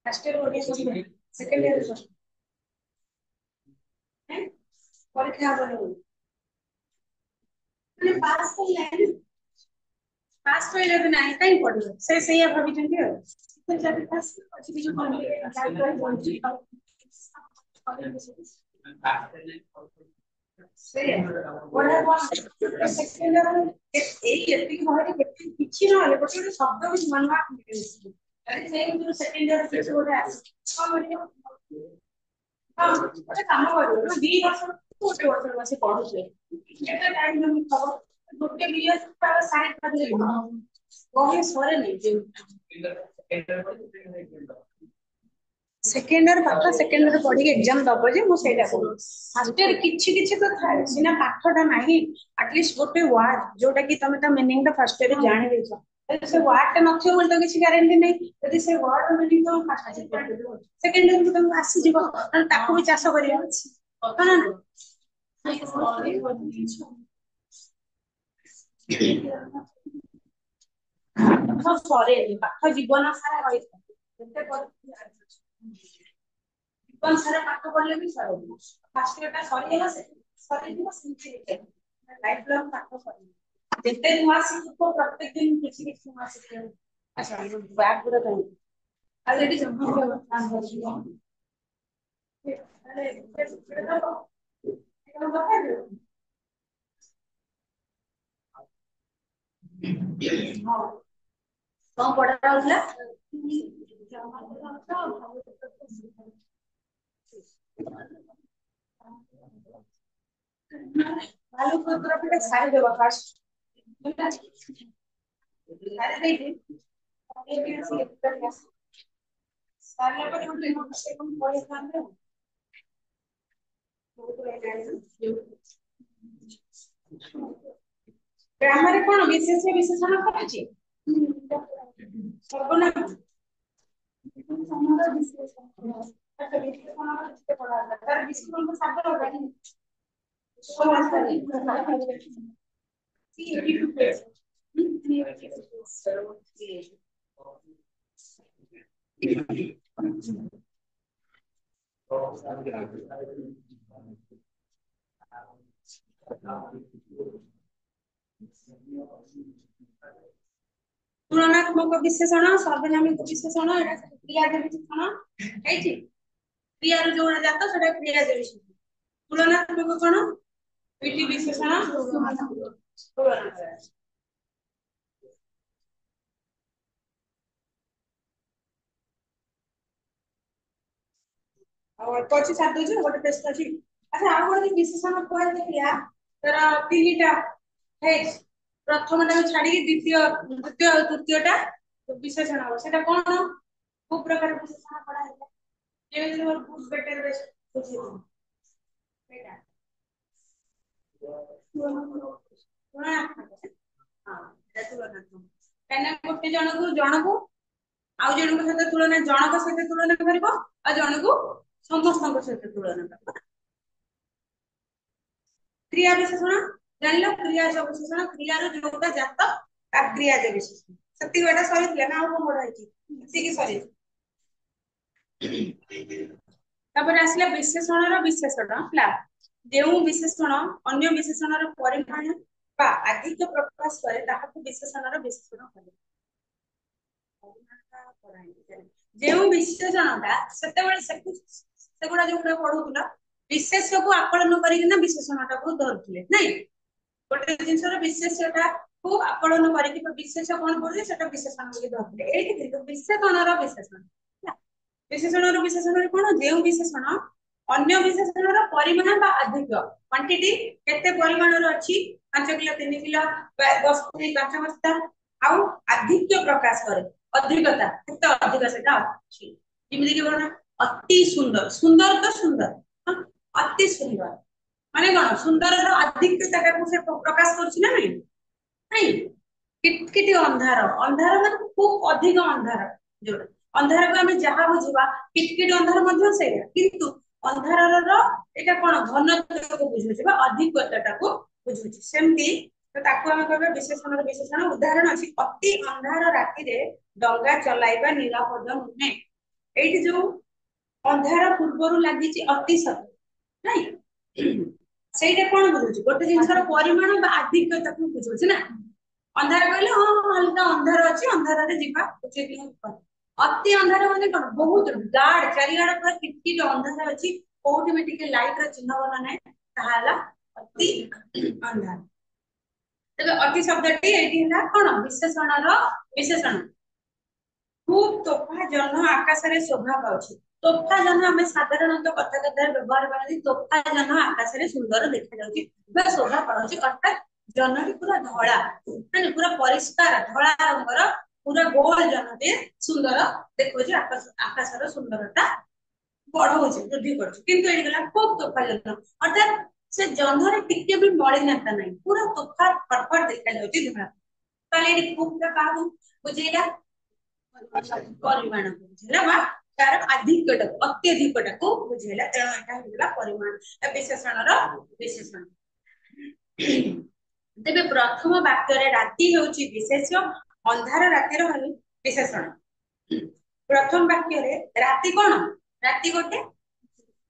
fast year Odia second year परीक्षा हबनी माने पास कइले भी नाही काई पढियो से सेया भाबी जंगे तो जब पास अछि बिजु कोन से बड़ा बड़ा सेकंड एई एति होय केति किछि न होले गोटे शब्द भी मनवा अरे से जो सेकंड ईयर से गोटे हां गोटे काम करियो 2 वर्ष गोटे वर्ष बसे पढुछे एटा टाइम में खबर गोटे बियर तार साइड कर ले कोहे सरे नहीं सेकेंड ईयर पाठ सेकेंड ईयर पढ़ी एग्जाम दबो जे मु सेटा को फर्स्ट ईयर किछि किछि तो थाए सिना पाठटा नाही एटलीस्ट गोटे वर्ड जोटा कि तमे ता मीनिंग दा फर्स्ट ईयर जानि देछो यदि से वर्ड ता नथियो बोल तो किछि गारंटी नै यदि से वर्ड मीनिंग तो फर्स्ट ईयर सेकेंड ईयर को तुम आसी जीवो ताको भी चाष करिया अछि ना ना सरे पाठ जीवन सारा रही जीवन सारा पाठ पढ़ले भी सर फास्ट ईयर ता सरीला सरीला सिंचे लाइफ लॉन्ग पाठ पढ़ले जेते नुआ सिखो प्रत्येक दिन किछि किछि नुआ सिखो अच्छा बैक पूरा तो ऑलरेडी जम्मू में काम कर रही हूं अरे ये तो बता दो हां कौन पढ़ा होता भालू को तरफ पे सारे देवा फास्ट सारे दे दे ये भी ऐसे सारे पर हम से कम पढ़े खाते ग्रामर कोन विशेष विशेषण करछि सर्वनाम समाज विशेषण अच्छा विशेषण किसे पढ़ा तार विशेषण को शब्द लगा समाज का तुलनात्मक विशेषण सर्वनामिक विशेषण एटा क्रियादेवी विशेषण हैछि क्रियार जोड़ा जाता सेटा क्रियादेवी विशेषण तुलनात्मक कोन विधि विशेषण तुलना और पछी साथ दो गोटे पेस्ट अछि अच्छा आ गोटे विशेषण कोइ देखिया तर तीनटा है प्रथम टा छाडी द्वितीय द्वितीय और तृतीय टा विशेषण हो सेटा कोन को प्रकार विशेषण पढ़ा है जे और गुड बेटर बेस्ट बुझी बेटा हां काना गोटे जण को आउ जण को सहित तुलना जणक सहित तुलना करबो आ जण को समस्त सहित तुलना करबो क्रिया विशेषण जानलो क्रिया जो विशेषण क्रिया रो जोटा जात ता क्रिया जे विशेषण सती बेटा सरी थिला ना को बडा है इसी की सरी तबर आसला विशेषण रो विशेषण हला जेउ विशेषण अन्य विशेषण रो परिमाण बा अधिक प्रकाश करे ताहाको विशेषण रो विशेषण कहले जेउ विशेषणटा सेतेबेले सेगुडा जोगुडा पढुतला विशेष को आकलन करिना विशेषणटा को धरथिले नै गोटे जिंसर विशेषटा को आकलन करिकि विशेष कोन बोले सेटा विशेषण बोली धरथिले एठी देखो विशेषण रो विशेषण विशेषण रो विशेषण कोन जेउ विशेषण अन्य विशेषण रो परिमाण बा अधिक क्वांटिटी केते परिमाण रो अछि 5 किलो 3 किलो 10 किलो 5 बस्ता आउ अधिक प्रकाश करे अधिकता केते अधिक सेटा अछि किमिदि के बना अति सुंदर सुंदर तो सुंदर अति सुंदर माने कोन सुंदर रो अधिकता को से प्रकाश करछि ना नहीं नहीं किटकिटी अंधार अंधार माने खूब अधिक अंधार जो अंधार को हमें जहां बुझिबा किटकिटी अंधार मध्य से किंतु अंधार रो एटा कोन घनत्व को बुझुछि बा अधिकता को बुझुछि सेमती तो ताकू आम कह विशेषण विशेषण उदाहरण अच्छी अति अंधार राति डंगा चलाइबा निरापद नुहे ये जो अंधार पूर्वर लगी अति शब्द नहीं ସେଇଟା କଣ ବୁଝୁଛି ଗୋଟେ ଜିନିଷର ପରିମାଣ ବା ଆଧିକ୍ୟତାକୁ ବୁଝୁଛି ନା ଅନ୍ଧାର କହିଲେ ହଁ ହାଲକା ଅନ୍ଧାର ଅଛି ଅନ୍ଧାରରେ ଯିବା ଉଚିତ ନୁହେଁ ଅତି ଅନ୍ଧାର ମାନେ କଣ ବହୁତ ଗାଢ ଚାରିଆଡେ ପୁରା କିଟକିଟ ଅନ୍ଧାର ଅଛି କୋଉଠି ବି ଟିକେ ଲାଇଟ ର ଚିହ୍ନ ବନା ନାହିଁ ତାହା ହେଲା ଅତି ଅନ୍ଧାର ତେବେ ଅତି ଶବ୍ଦଟି ଏଇଠି ହେଲା କଣ ବିଶେଷଣର ବିଶେଷଣ खूब तोफा जन आकाशରେ शोभा पाଉଛି तोफा जन आम साधारणतः कथा कथा व्यवहार करती तोफा जन आकाशରେ सुंदर देखा जाଉଛି ବା शोभा पाଉଛି अर्थात जनटी पूरा धଳा ମାନେ पूरा परिष्कार धଳा रंगर पूरा गोल जनटे सुंदर देखो आकाश आकाशर सुंदरता बढ़ाଉଛି वृद्धि କରୁଛି କିନ୍ତୁ ଏଠି ଗଲା खूब तोफा जन अर्थात से जन्हरे टिके भी मलिनता नहीं पूरा तोफा फटफट देखा जाଉଛି धଳा ताले एठी खूब का काहू बुझेला परिमाण को बुझेला बा तार अधिकटाको अत्यधिकटाको बुझेला तेणु एटा होला परिमाण विशेषणर विशेषण तेबे प्रथम वाक्य रे राति होची विशेष्य अंधार रातिर हल विशेषण प्रथम वाक्य रे राति कोन राति गोटे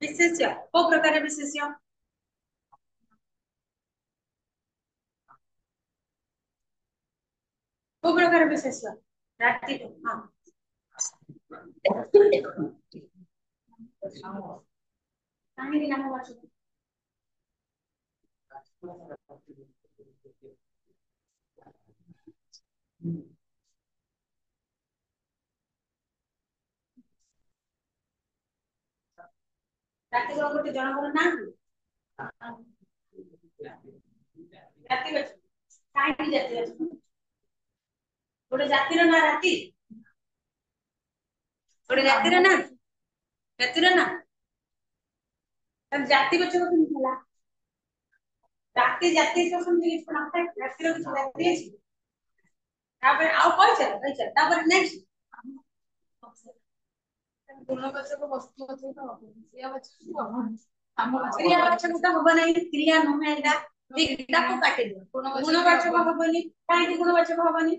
विशेष्य को प्रकार विशेष्य को प्रकार विशेष्य राति हां काहे नाम वाचो राति को गोटे जनकर ना राति बच काहे जाति अछि गोटे जातिर ना राति गोटे जातिर ना जातिर ना तब जाति बच्चे को मिला राति जाति को समझ के पढ़ाता है राति को जाति है तापर आउ कहि चल तापर नेक्स्ट गुणवाचक वस्तु ଅଛି ତ କ୍ରିୟାବାଚକ ହବନି ଆମ କ୍ରିୟାବାଚକ ତ ହବ ନାହିଁ କ୍ରିୟା ନୁହେଁ ଏଟା ତାକୁ କାଟି ଦିଅ ଗୁଣବାଚକ ହବନି କାହିଁକି ଗୁଣବାଚକ ହବନି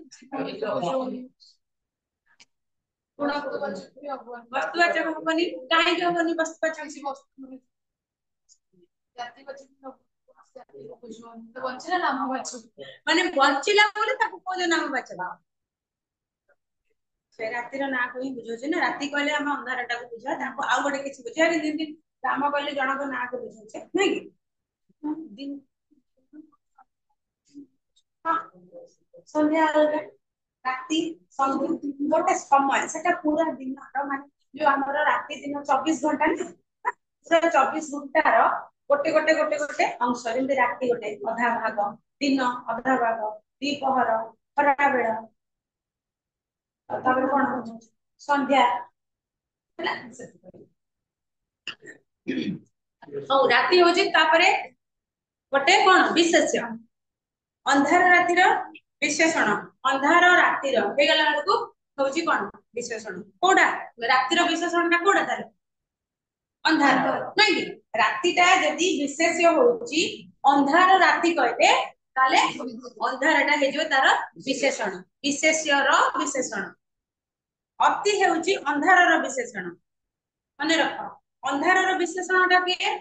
वस्तुवाचक हबनी काहे हबनी वस्तुवाचक सी वस्तु जातिवाचक तो बंचिला नामवाचक माने बंचिला बोले ताको कोन नामवाचक से रातिर ना कोई बुझो छै ना राति कहले हम अंधारटा को बुझा ताको आ गोटे किछि बुझा रे दिन दिन काम कहले जणक ना को बुझो छै नै कि दिन हां संध्या राति गोटे समय से पूरा दिन माने जो आमर राति दिन 24 घंटा ना पूरा 24 घंटार गोटे गोटे गोटे गोटे अंश जमी राति गोटे अधा भाग दिन अधा भाग द्विपहर खरा बेला कौन संध्या राति हूँ गोटे कौन विशेष्य अंधार रातिर विशेषण अंधार रातिर हो गला बेलू हूँ कौन विशेषण कोड़ा रातिर विशेषण टा कोड़ा तार अंधार नहीं रातिटा जदि विशेष्य होची अंधार राति कहले ताले अंधारटा हे जो तार विशेषण विशेष्यर विशेषण अति हेउची अंधारर विशेषण माने रख अंधारर विशेषणटा के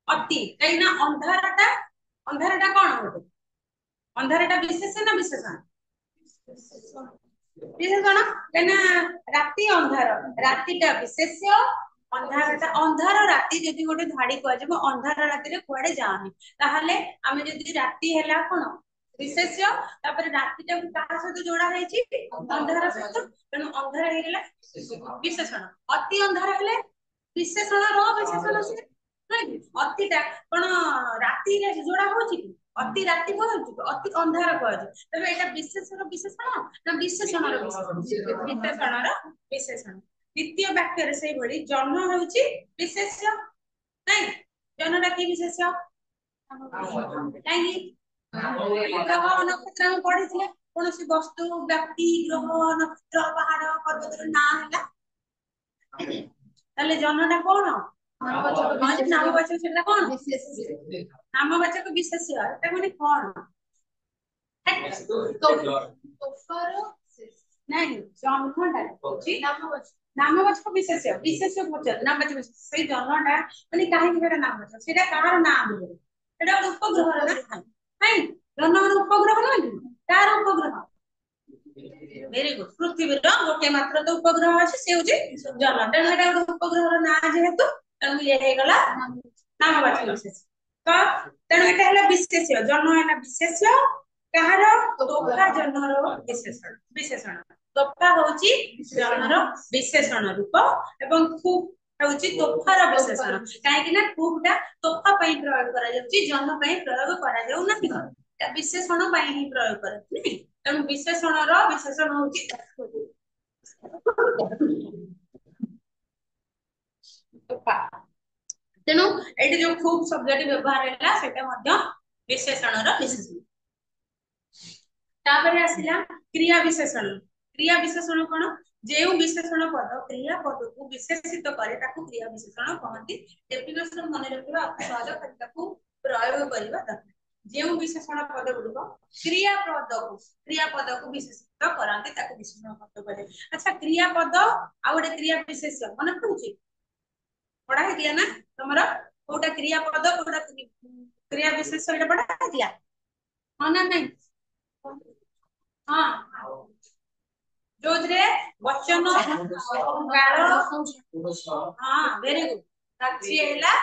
अति कहिना अंधारटा कोन होते अंधारटा विशेषण ना विशेषण विशेषण कहिना राति अंधार रातिटा विशेष्य अंधार राति जदि गोटे धाड़ी कह अंधार राति कुआडे जानी ताहले आमे जदि राति हैला कोन विशेष्य तापर रातिटा कहा सहित जोड़ा है अंधार सहित तेणु अंधार हे गेला विशेषण अति अंधार हेले विशेषण रो विशेषण से अतिटा कोन राति रे जोड़ा होची अति राति कहू अति अंधार कहू तबे एटा विशेषण विशेषण ना विशेषण रो विशेषण विशेषण द्वितीय वाक्य से भली जन्म होची विशेष्य नहीं जन्मटा की विशेष्य नहीं ग्रह नक्षत्र में पढ़ी कौन सी वस्तु व्यक्ति ग्रह नक्षत्र पहाड़ पर्वत ना है ताले जन्मटा कौन नामवाचक सेटा कौन नामवाचक विशेष्य एटा माने कौन नहीं जन्मटा होची नामवाचक विशेष्य विशेष्य पचार नामवाचक विशेष्य से जन्मटा माने काहे कि नामवाचक सेटा कार नाम हो सेटा उपग्रह ना नहीं जन्म उपग्रह ना कार उपग्रह वेरी गुड पृथ्वी गोटे मात्र तो उपग्रह अच्छे से होची जन्म तेणु एटा उपग्रह ना जेहेतु तेणु ये हे गला नामवाचक विशेष्य तो तेणु एटा हला विशेष्य जन्म है विशेष्य कहार तोफा जन्मर विशेषण विशेषण तोफा होची जन्मर विशेषण रूप एवं खूब होची तोफार विशेषण काहे कि ना खूबटा तोफा पई प्रयोग करा जाउची जन्म पई प्रयोग करा जाउ नाही ता विशेषण पई ही प्रयोग करत नहीं तेणु विशेषणर विशेषण होची तोफा तेणु एटी जो खूब शब्दटी व्यवहार हैला सेटा मध्ये विशेषणर विशेषण तापरे आसिला क्रिया विशेषण कोन जेउ विशेषण पद क्रिया पद को विशेषित करे ताकू क्रिया विशेषण कहंती डेफिनेशन मन रखिबा अति सहज ताकू प्रयोग करिबा दरकार जेउ विशेषण पद गुडको क्रिया पद को विशेषित करांती ताकू विशेषण पद कहले अच्छा क्रिया पद आ गोटे क्रिया विशेषण मन पडुची पढ़ा है दिया ना तमरा कोटा क्रिया पद कोटा क्रिया विशेषण एटा पढ़ा है दिया हां ना नहीं हाँ जो वचन काल हाँ वेरी गुड ताछि हैला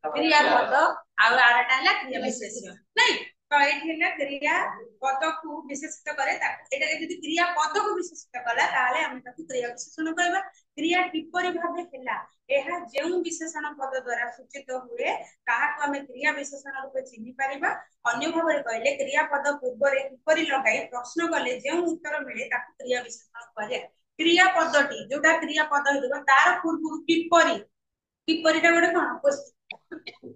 क्रिया पद आ आरटा हैला क्रिया विशेषण नहीं तो एठी हैला क्रिया पद को विशेषित करे ता एटा यदि क्रिया पद को विशेषित कला ताले हम ताकू क्रिया विशेषण कहबा क्रिया किपरि भाबे हैला एहा जेउ विशेषण पद द्वारा सूचित हुए ताहा को हम क्रिया विशेषण रूप चिन्हि परिबा अन्य भाबरे कहले क्रिया पद पूर्व रे किपरि लगाई प्रश्न कले जेउ उत्तर मिले ताकू क्रिया विशेषण कहले क्रिया पदटी जोटा क्रिया पद हेबा तार पूर्व किपरि किपरिटा गोटे कोन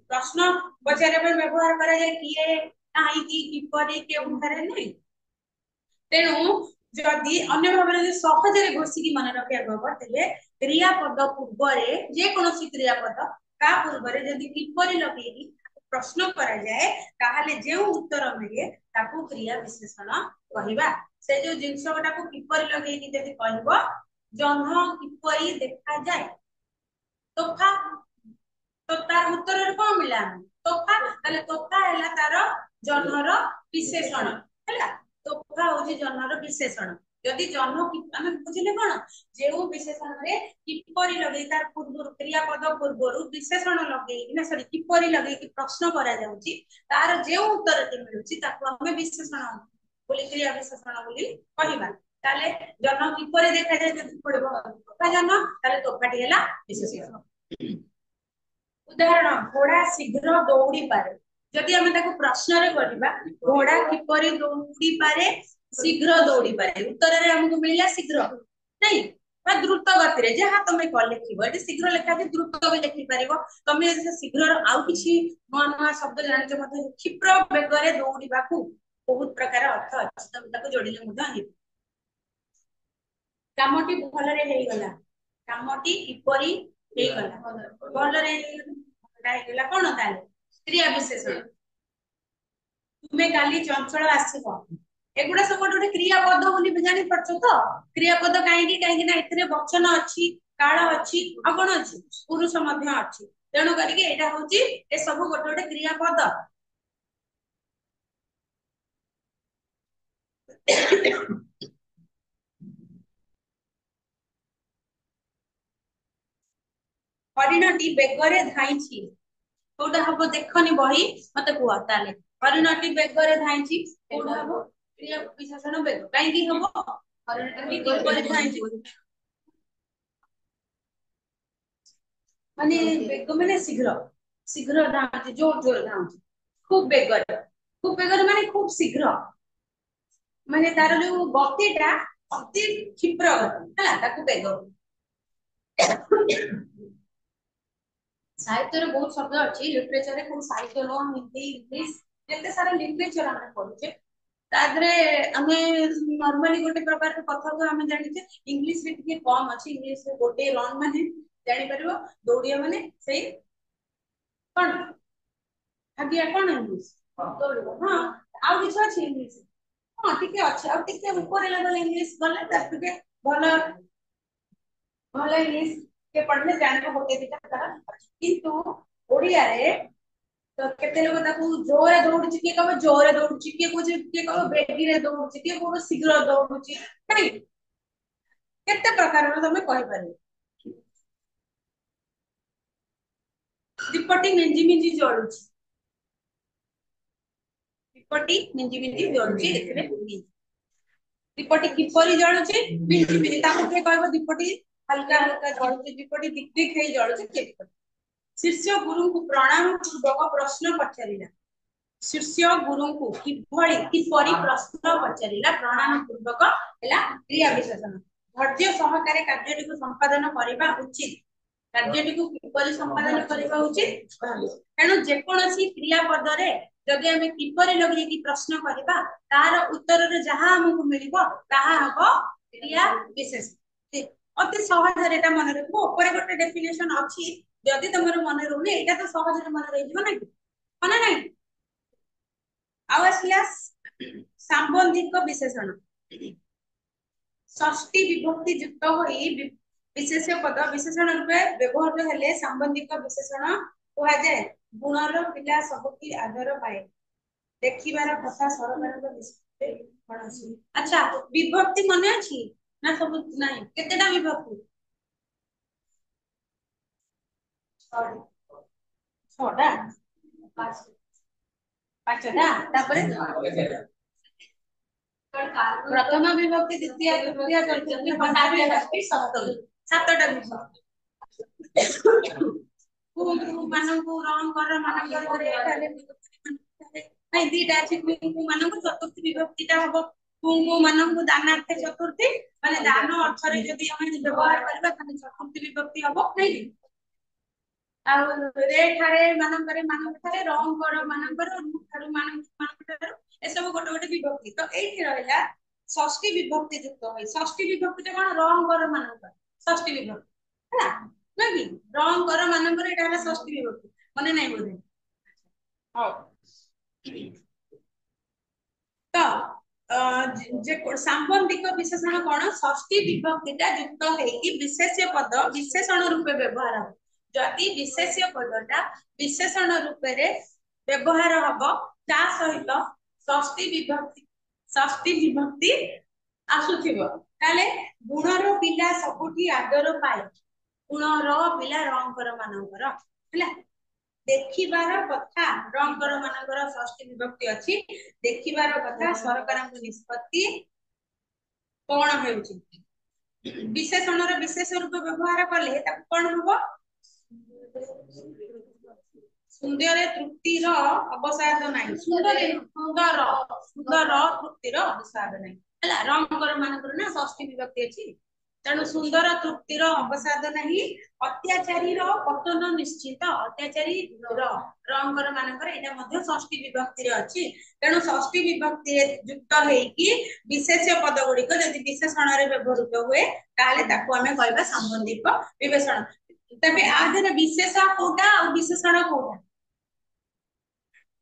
प्रश्न पचारे पर व्यवहार करा जाय किए काहे की किपरि के उधारे नहीं तेणु जदि अन्य भाबरे सहज रे घोषिकी मन रखे गब तेबे क्रिया पद पूर्व रे जे कोनोसी क्रिया पद का पूर्व रे जदि किपरि लगेगी प्रश्न करा जाए ताहाले जे उत्तर मिले ताकू क्रिया विशेषण कहिबा से जो जिंस गोटा को किपरि लगेगी जदि कहबो जन्म किपरि देखा जाए तोफा तो तार उत्तर रे कोन मिला तोफा ताले तोफा हैला तार जन्मर विशेषण हैला तोफा होची जन्मर विशेषण यदि जन्म की हम बुझिले कोन जेउ विशेषण रे किपरि लगेई तार पूर्व क्रिया पद पूर्व विशेषण लगेई ना सॉरी किपरि लगेई कि प्रश्न करा जाउची तार जेउ उत्तर के मिलुची ताको हम विशेषण बोली क्रिया विशेषण बोली कहिबा ताले जन्म किपरि देखा जाय जदि पड़बो तोफा जन्म ताले तोफाटी हैला विशेषण उदाहरण घोड़ा शीघ्र दौड़ी पारे जदि हम ताको प्रश्न रे करबा घोड़ा किपरि दौड़ी पारे शीघ्र दौड़ी पारे उत्तर रे हमको मिलला शीघ्र नहीं बा द्रुत गति रे जहा तमे कल लिखिबो एटी शीघ्र लेखा जे द्रुत भी लिखि पारिबो तमे जे शीघ्र आउ किछि नवा नवा शब्द जानिछ मते क्षिप्र वेग रे दौड़ीबाकू बहुत प्रकार अर्थ अछि तमे ताको जोडिले मुदा आहि कामटी भलरे हेई गला कामटी किपरि हेई गला भलरे हेला कोन ताले क्रिया विशेषण तुमे काली चंचल आसीबो एगुडा सब गोटे क्रिया पद बोली जानि पड़छो तो क्रिया पद काहे कि ना एतरे वचन अछि काल अछि आ कोन अछि पुरुष मध्य अछि तेणु करिके एटा होची ए सब गोटे गोटे क्रिया पद हरिणटी बेगरे धाइछि कोटा हबो देखनी बही मते कुआ ताले हरिणटी बेगरे धाइछि कोटा हबो क्रिया विशेषण बेग काहे कि हबो हरिणटी बेगरे धाइछि माने बेग माने शीघ्र शीघ्र धाउछि जोर जोर धाउछि खूब बेगरे माने खूब शीघ्र माने तार जो गतिटा अति क्षिप्र गति हला ताकू बेग साहित्य रे बहुत शब्द अछि लिटरेचर रे कोन साहित्य लो हिंदी इंग्लिश जते सारा लिटरेचर हम पढुचे तादरे हमें नॉर्मली गोटे प्रकार के कथा को हम जानिचे इंग्लिश रे टिके कम अछि इंग्लिश रे गोटे रन माने जानि परबो दौड़िया माने सेही कोन हागिया कोन इंग्लिश दौड़िबो हां आउ किछ अछि इंग्लिश हाँ ठीक है अच्छे और ठीक है ऊपर लेवल इंग्लिश गले टे भल भल इंग्लिश के पढ़ले जाने गोटे दिटा किंतु ओडिया रे तो केते लोग ताकू जोरे दौड़ुची किए कहबो जोरे दौड़ुची किए कोचे किए कहबो बेगी रे दौड़ुची किए कहबो शीघ्र दौड़ुची नहीं केते प्रकार रो तमे कहि पारे दीपटी मिंजी मिंजी जळुची दीपटी मिंजी मिंजी जळुची देखले दीपटी किपरि जळुची मिंजी मिंजी ताकू के कहबो दीपटी हल्का हल्का जळुची दीपटी दिक दिक हे जळुची के शिष्य गुरु को प्रणाम पूर्वक प्रश्न पचारिला शिष्य गुरु को किभଳି किपरि प्रश्न पचारिला प्रणाम पूर्वक हैला क्रिया विशेषण धैर्य सहकारे कार्यटिକୁ संपादन କରିବା उचित କାର୍ଯ୍ୟଟିକୁ କିପରି ସମ୍ପାଦନ କରିବା ଉଚିତ ତେଣୁ ଯେକୌଣସି କ୍ରିୟାପଦ ରେ ଯଦି ଆମେ କିପରି ଲଗେଇକି ପ୍ରଶ୍ନ କରିବା ତାର ଉତ୍ତରରେ ଯାହା ଆମକୁ ମିଳିବ ତାହା ହେବ କ୍ରିୟା ବିଶେଷ ଅତି ସହଜରେ ଏଟା ମନେ ରଖିବ ଉପରେ ଗୋଟେ ଡେଫିନେସନ ଅଛି ଯଦି ତମର ମନେ ରହୁନି ଏଇଟା ତ ସହଜରେ ମନେ ରହିଯିବ ନାଇଁ ମନେ ନାହିଁ ଆଉ ଆସିଲା ସାମ୍ବନ୍ଧିକ ବିଶେଷଣ ଷଷ୍ଠୀ ବିଭକ୍ତି ଯୁକ୍ତ ହୋଇ विशेष्य पद विशेषण रूपे व्यवहार हेले संबंधित विशेषण कहा जाए गुणर पिला सबकी आदर पाए देखिबार कथा सरकार अच्छा विभक्ति मने अछि ना सब नाही केतेटा विभक्ति छटा पांचटा तापरे प्रथम विभक्ति द्वितीय तृतीय चतुर्थी पंचमी षष्ठी सप्तमी सातटा विभक्ति ମାନଙ୍କୁ ରଙ୍ଗର ମାନଙ୍କର ନାଇଁ ଦିଟା ଅଛି କୁଙ୍କୁ ମାନଙ୍କୁ ଚତୁର୍ଥୀ ବିଭକ୍ତିଟା ହବ କୁଙ୍କୁ ମାନଙ୍କୁ ଦାନାର୍ଥ ଚତୁର୍ଥୀ ମାନେ ଦାନ ଅର୍ଥରେ ଯଦି ଆମେ ବ୍ୟବହାର କରିବା ତାହେଲେ ଚତୁର୍ଥୀ ବିଭକ୍ତି ହବ ନାଇଁ ଆଉ ରେ ଠାରେ ମାନଙ୍କରେ ମାନଙ୍କରେ ରଙ୍ଗର ମାନଙ୍କର ଠାରୁ ମାନଙ୍କର ଏସବୁ ଗୋଟେ ଗୋଟେ ବିଭକ୍ତି ତ ଏଇଠି ରହିଲା ଷଷ୍ଠୀ ବିଭକ୍ତି ଯୁକ୍ତ ହୋଇ ଷଷ୍ଠୀ ବିଭକ୍ତିଟା କଣ ରଙ୍ଗର ମାନଙ୍କର ଷଷ୍ଠୀ ବିଭକ୍ତି ହେଲା ନା କି ରଙ୍ଗର ମାନଙ୍କର ଏଟା ହେଲା ଷଷ୍ଠୀ ବିଭକ୍ତି ମନେ ନାହିଁ ବୋଧେ ହଉ ତ जे सांबंधिक विशेषण कौन षष्ठी विभक्तिटा युक्त हेकि विशेष्य पद विशेषण रूपे व्यवहार हो जदि विशेष्य पदटा विशेषण रूपे रे व्यवहार हबो ता सहित षष्ठी विभक्ति आसुथिबो ताले गुणर पिला सबुठी आदर पाए गुणर पिला रंगर मानकर हैला देखिबार कथा रंगर मानकर षष्ठी विभक्ति अछि देखिबार कथा सरकारक निष्पत्ति कोन हेउछि विशेषणर विशेष रूप व्यवहार कले ता कोन हबो सुंदर तृप्तिर अवसाद नाही सुंदर सुंदर सुंदर तृप्तिर अवसाद नाही हला रंगर मानकर ना षष्ठी विभक्ति अछि तेणु सुंदर तृप्तिर अवसाद नहीं अत्याचारी पतन निश्चित अत्याचारी रंगर मानकर एटा मध्य षष्ठी विभक्ति रे अछि तेणु षष्ठी विभक्ति युक्त हेकि विशेष्य पद गुड़िक यदि विशेषण रे व्यवहृत हुए ताले ताको हमें कहबा संबंधित विशेषण तबे आधर विशेष कोटा और विशेषण कोटा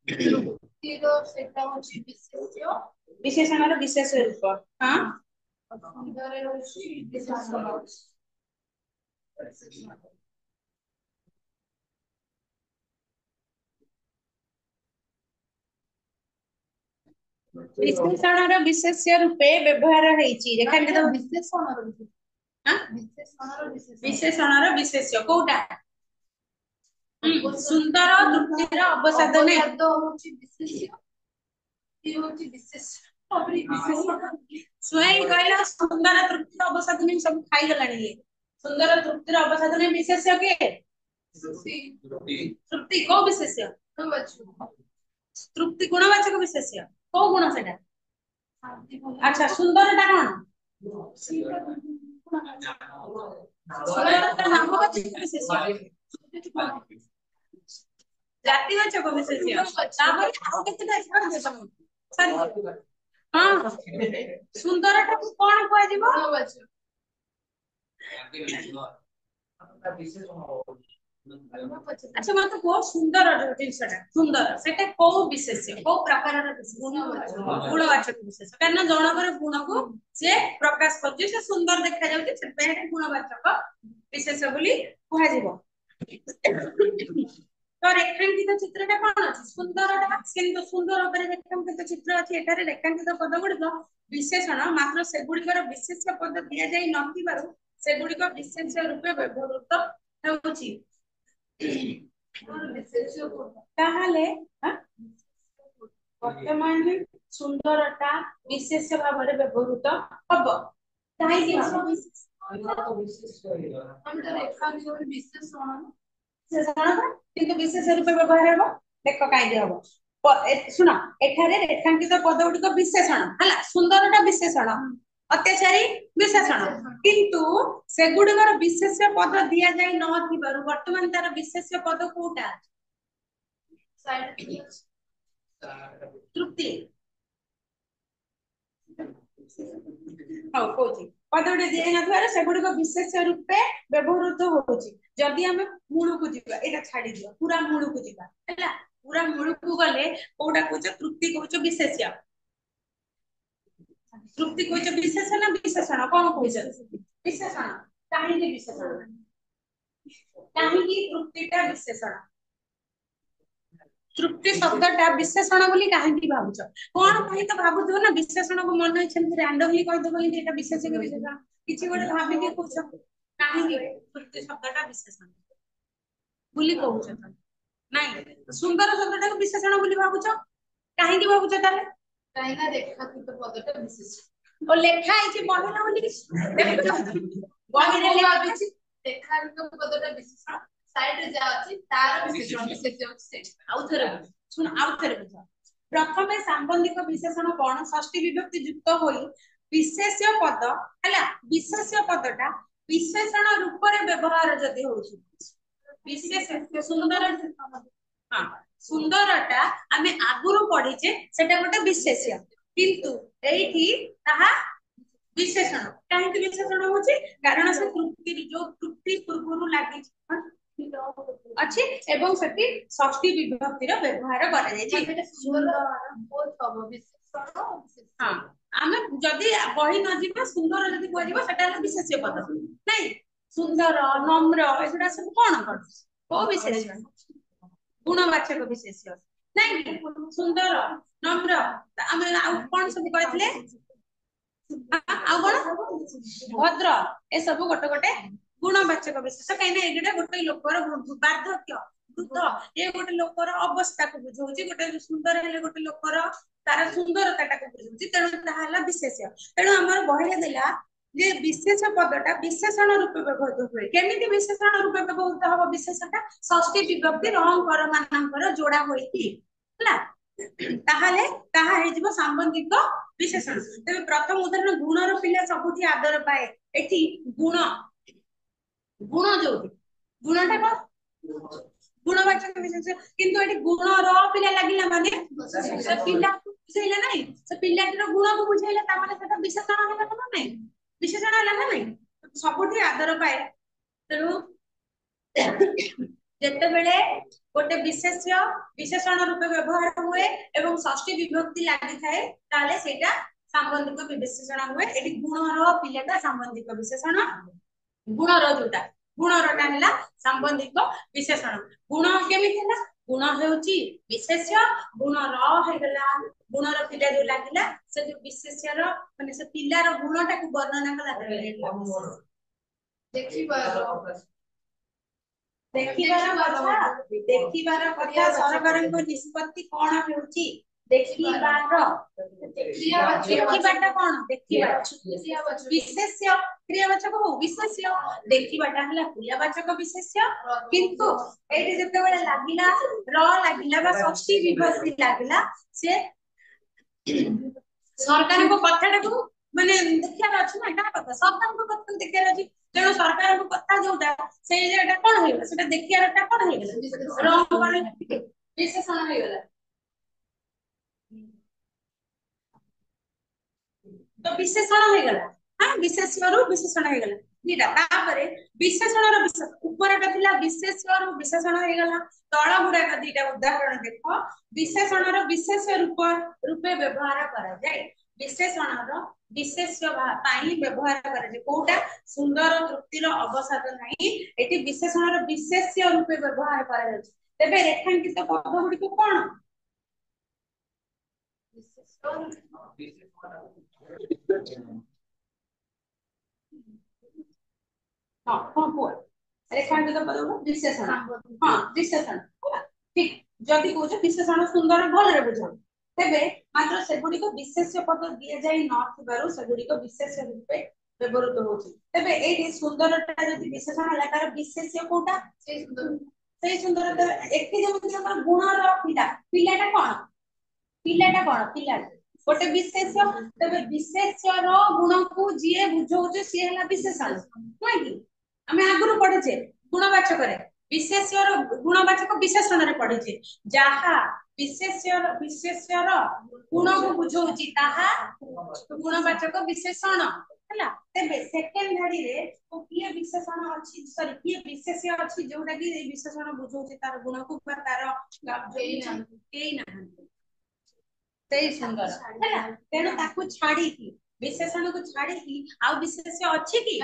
तृप्तिर सेटा होछि विशेष्य विशेषण रे विशेष रूप हां सुंदर होछि विशेषण विशेषणर विशेष्य रूपे व्यवहार हेछि देखा तो विशेषणर विशेष्य कोटा सुंदर तृप्तिर अवसाद नै शब्द होछि विशेष्य ई होछि विशेष स्वयं कहला सुंदर तृप्तिर अवसाद नै सब खाइ गलानी सुंदर तृप्तिर अवसाद नै विशेष्य के तृप्ति को विशेष्य तृप्ति गुणवाचक विशेष्य को गुण सेटा अच्छा सुंदरटा कोन सुंदरटा नामवाचक विशेष्य जातिवाचक विशेष्य तापर आउ केतेटा छाड़ दे तम सरी हां सुंदरटा को कोन कहै दिबो अच्छा मत को सुंदर जिनसटा सुंदर सेटा को विशेष्य को प्रकार गुणवाचक विशेष कारण जनकर गुण को से प्रकाश कर से सुंदर देखा जाउछ से गुणवाचक विशेष बोली कहा जीवो तो रेखांकित चित्रटा कौन अछि सुंदरटा किंतु सुंदर ଉପରେ रेखांकित चित्र अछि एठारे रेखांकित पद गुडिक विशेषण मात्र सेगुडिकर विशेष पद दिया जाई नथिबारु सेगुडिक विशेष रूपे व्यवहृत हेउछि ताहले वर्तमान सुंदरटा विशेष भाव में व्यवहृत हब काहे किंतु विशेष रूपे व्यवहार हेबो देख काहे हबो सुन एठारे रेखांकित पद गुडिक विशेषण हला सुंदरटा विशेषण अत्याचारी विशेषण किंतु सेगुडिकर विशेष पद दिया जाई नथिबारु वर्तमान तार विशेष पद कोटा तृप्ति हाँ कौची पदोटे दिए नथिबार सेगुडिक विशेष रूपे व्यवहृत होउची जदि हमें मूल को जीवा एटा छाडी दियो पूरा मूल को जीवा हैला पूरा मूल को गले कोडा कोच तृप्ति कोच विशेष्य तृप्ति कोच विशेषण विशेषण कोन कोच विशेषण काहे के विशेषण काहे की तृप्तिटा विशेषण तृप्ति शब्दटा विशेषण बोली काहेकि भाबुछ कोन कहि तो भाबुथो ना विशेषण को मन इच्छा रैंडमली कहि दबो कि एटा विशेषण विशेषण किछि गोटे भाबि के कहछ काहेकि तृप्ति शब्दटा विशेषण बोली कहउछ त नाही सुंदर शब्दटा को विशेषण बोली भाबुछ काहेकि भाबुछ ताले काहे ना रेखा तो पदटा विशेषण ओ लेखा आइछि बहिना बोली देखो बहिना लेखा रेखा तो पदटा विशेषण साइड रे जा अछि तार विशेषण विशेष अछि आउथरे सुन आउथरे प्रथमे संबंधिक विशेषण कोन षष्ठी विभक्ति युक्त होई विशेष्य पद हला विशेष्य पदटा विशेषण रूप रे व्यवहार जदी होउछि विशेष सुंदर हां सुंदरटा हमें आगुरु पढिचे सेटा गोटे विशेष्य किंतु एठी ताहा विशेषण काहे विशेषण होउछि कारण से तृप्ति जो तृप्ति पूर्वरु लागि अछि एवं सती षष्ठी विभक्ति रो व्यवहार करा जाय छै सुंदर बहुत हबो विशेषण हां आमे जदी बही न जीवा सुंदर जदी को जीवा सेटा विशेष्य पद नै सुंदर नम्र एटा सब कोन कर को विशेषण गुणवाचक विशेष्य नै सुंदर नम्र आमे आ कोन सब कहथिले आ कोन भद्र ए सब गोटे गोटे गुणवाचक विशेष कहीं एटा गोटे लोकर वार्धक्य वृद्ध ये गोटे लोकर अवस्था को बुझौछि गोटे सुंदर हेले गोटे लोकर तार सुंदरता को बुझौछि तेणु ताहाला विशेष तेणु हमर बहिरे देला जे विशेष पदटा विशेषण रूपे व्यवहृत हुए केमिति विशेषण रूपे व्यवहृत हबो विशेषता षष्ठी विभक्ति रंकर मानकर जोड़ा होइति हला ताहाले ताहा हे जीव संबंधिक विशेषण तबे प्रथम उदाहरण गुणर पिला सबुठी आदर पाए एठी गुण गुण जो गुणटा को गुणवाचक विशेष किंतु एठी गुण र पिला लागिला माने से पिला बुझैला नै से पिलाटीर गुण को बुझैला ता माने सेटा विशेषण होला ना नै विशेषण होला ना नै सबुठी आदर पाए तेनु जेते बेले गोटे विशेष्य विशेषण रूपे व्यवहार हुए एवं षष्ठी विभक्ति लागि थाए ताले सेटा संबंधिक विशेषण हुए एठी गुण र पिलाटा संबंधिक विशेषण गुण र जोटा गुण रटा हला संबंधिक विशेषण गुण केमिति हला गुण हेउची विशेष्य गुण र हेगला गुण र पिला जो लागिला से जो विशेष्य र माने से पिला र गुणटा को वर्णना कला देखिबार कथा सरकारଙ୍କ निष्पत्ति कोन हेउची देखिबाटा कोन देखिबा विशेष्य क्रियावाचक हो विशेष्य देखिबाटा हला क्रियावाचक विशेष्य किंतु एठी जते बेला लागिला र लागिला बा षष्ठी विभक्ति लागिला से सरकारଙ୍କ कथाटा को माने देखियार अछि ना का कथा सरकारଙ୍କ कथा देखियार अछि तेणु सरकारଙ୍କ कथा जोटा से जेटा कोन हेला सेटा देखियारटा कोन हेला रंग कोन विशेषण हेला तो विशेषण हेगला हां विशेष्यरु विशेषण हेगला दीटा तापरे विशेषण विशेष ऊपरटा थिला विशेष्य विशेषण हे गला तळ गुडा दीटा उदाहरण देखो विशेषण विशेष रूप रूपे व्यवहार करा जाय विशेषण विशेष्य पाई व्यवहार करा जाय कोटा सुंदर तृप्तिर अवसाद नाही एटी विशेषण विशेष्य रूपे व्यवहार करा जाय तेबे रेखांकित पद गुडी को कोन हाँ हाँ बोल रेखांकित पद विशेषण हाँ विशेषण ठीक जदि कौच विशेषण सुंदर भल बुझ तेबे मात्र सेगुड़िक विशेष्य पद दि जाई नथिबारु सेगुड़िक विशेष्य रूपे व्यवहृत होछि तेबे एठी सुंदरता जदि विशेषण हला तार विशेष्य कोटा से सुंदरता एठी जेमति हमर गुण र पिलाटा कोन पिलाटा गोटे विशेष्य तेबे विशेष्य रो गुण को जिए बुझौचे सी हला विशेषण नै कि हमें आगुरु पढिछे गुणवाचक रे विशेष्य रो गुणवाचक विशेषण रे पढिछे जहा विशेष्य रो गुण को बुझौची ताहा गुणवाचक विशेषण हला तेबे सेकंड धाडी रे को किए विशेषण अछि सॉरी किए विशेष्य अछि जोटा कि विशेषण बुझौची तार गुण को तार केई ना सुंदर है तेणु ताकू छाड़ी की विशेषण को छाड़ी की आउ विशेष्य अछि की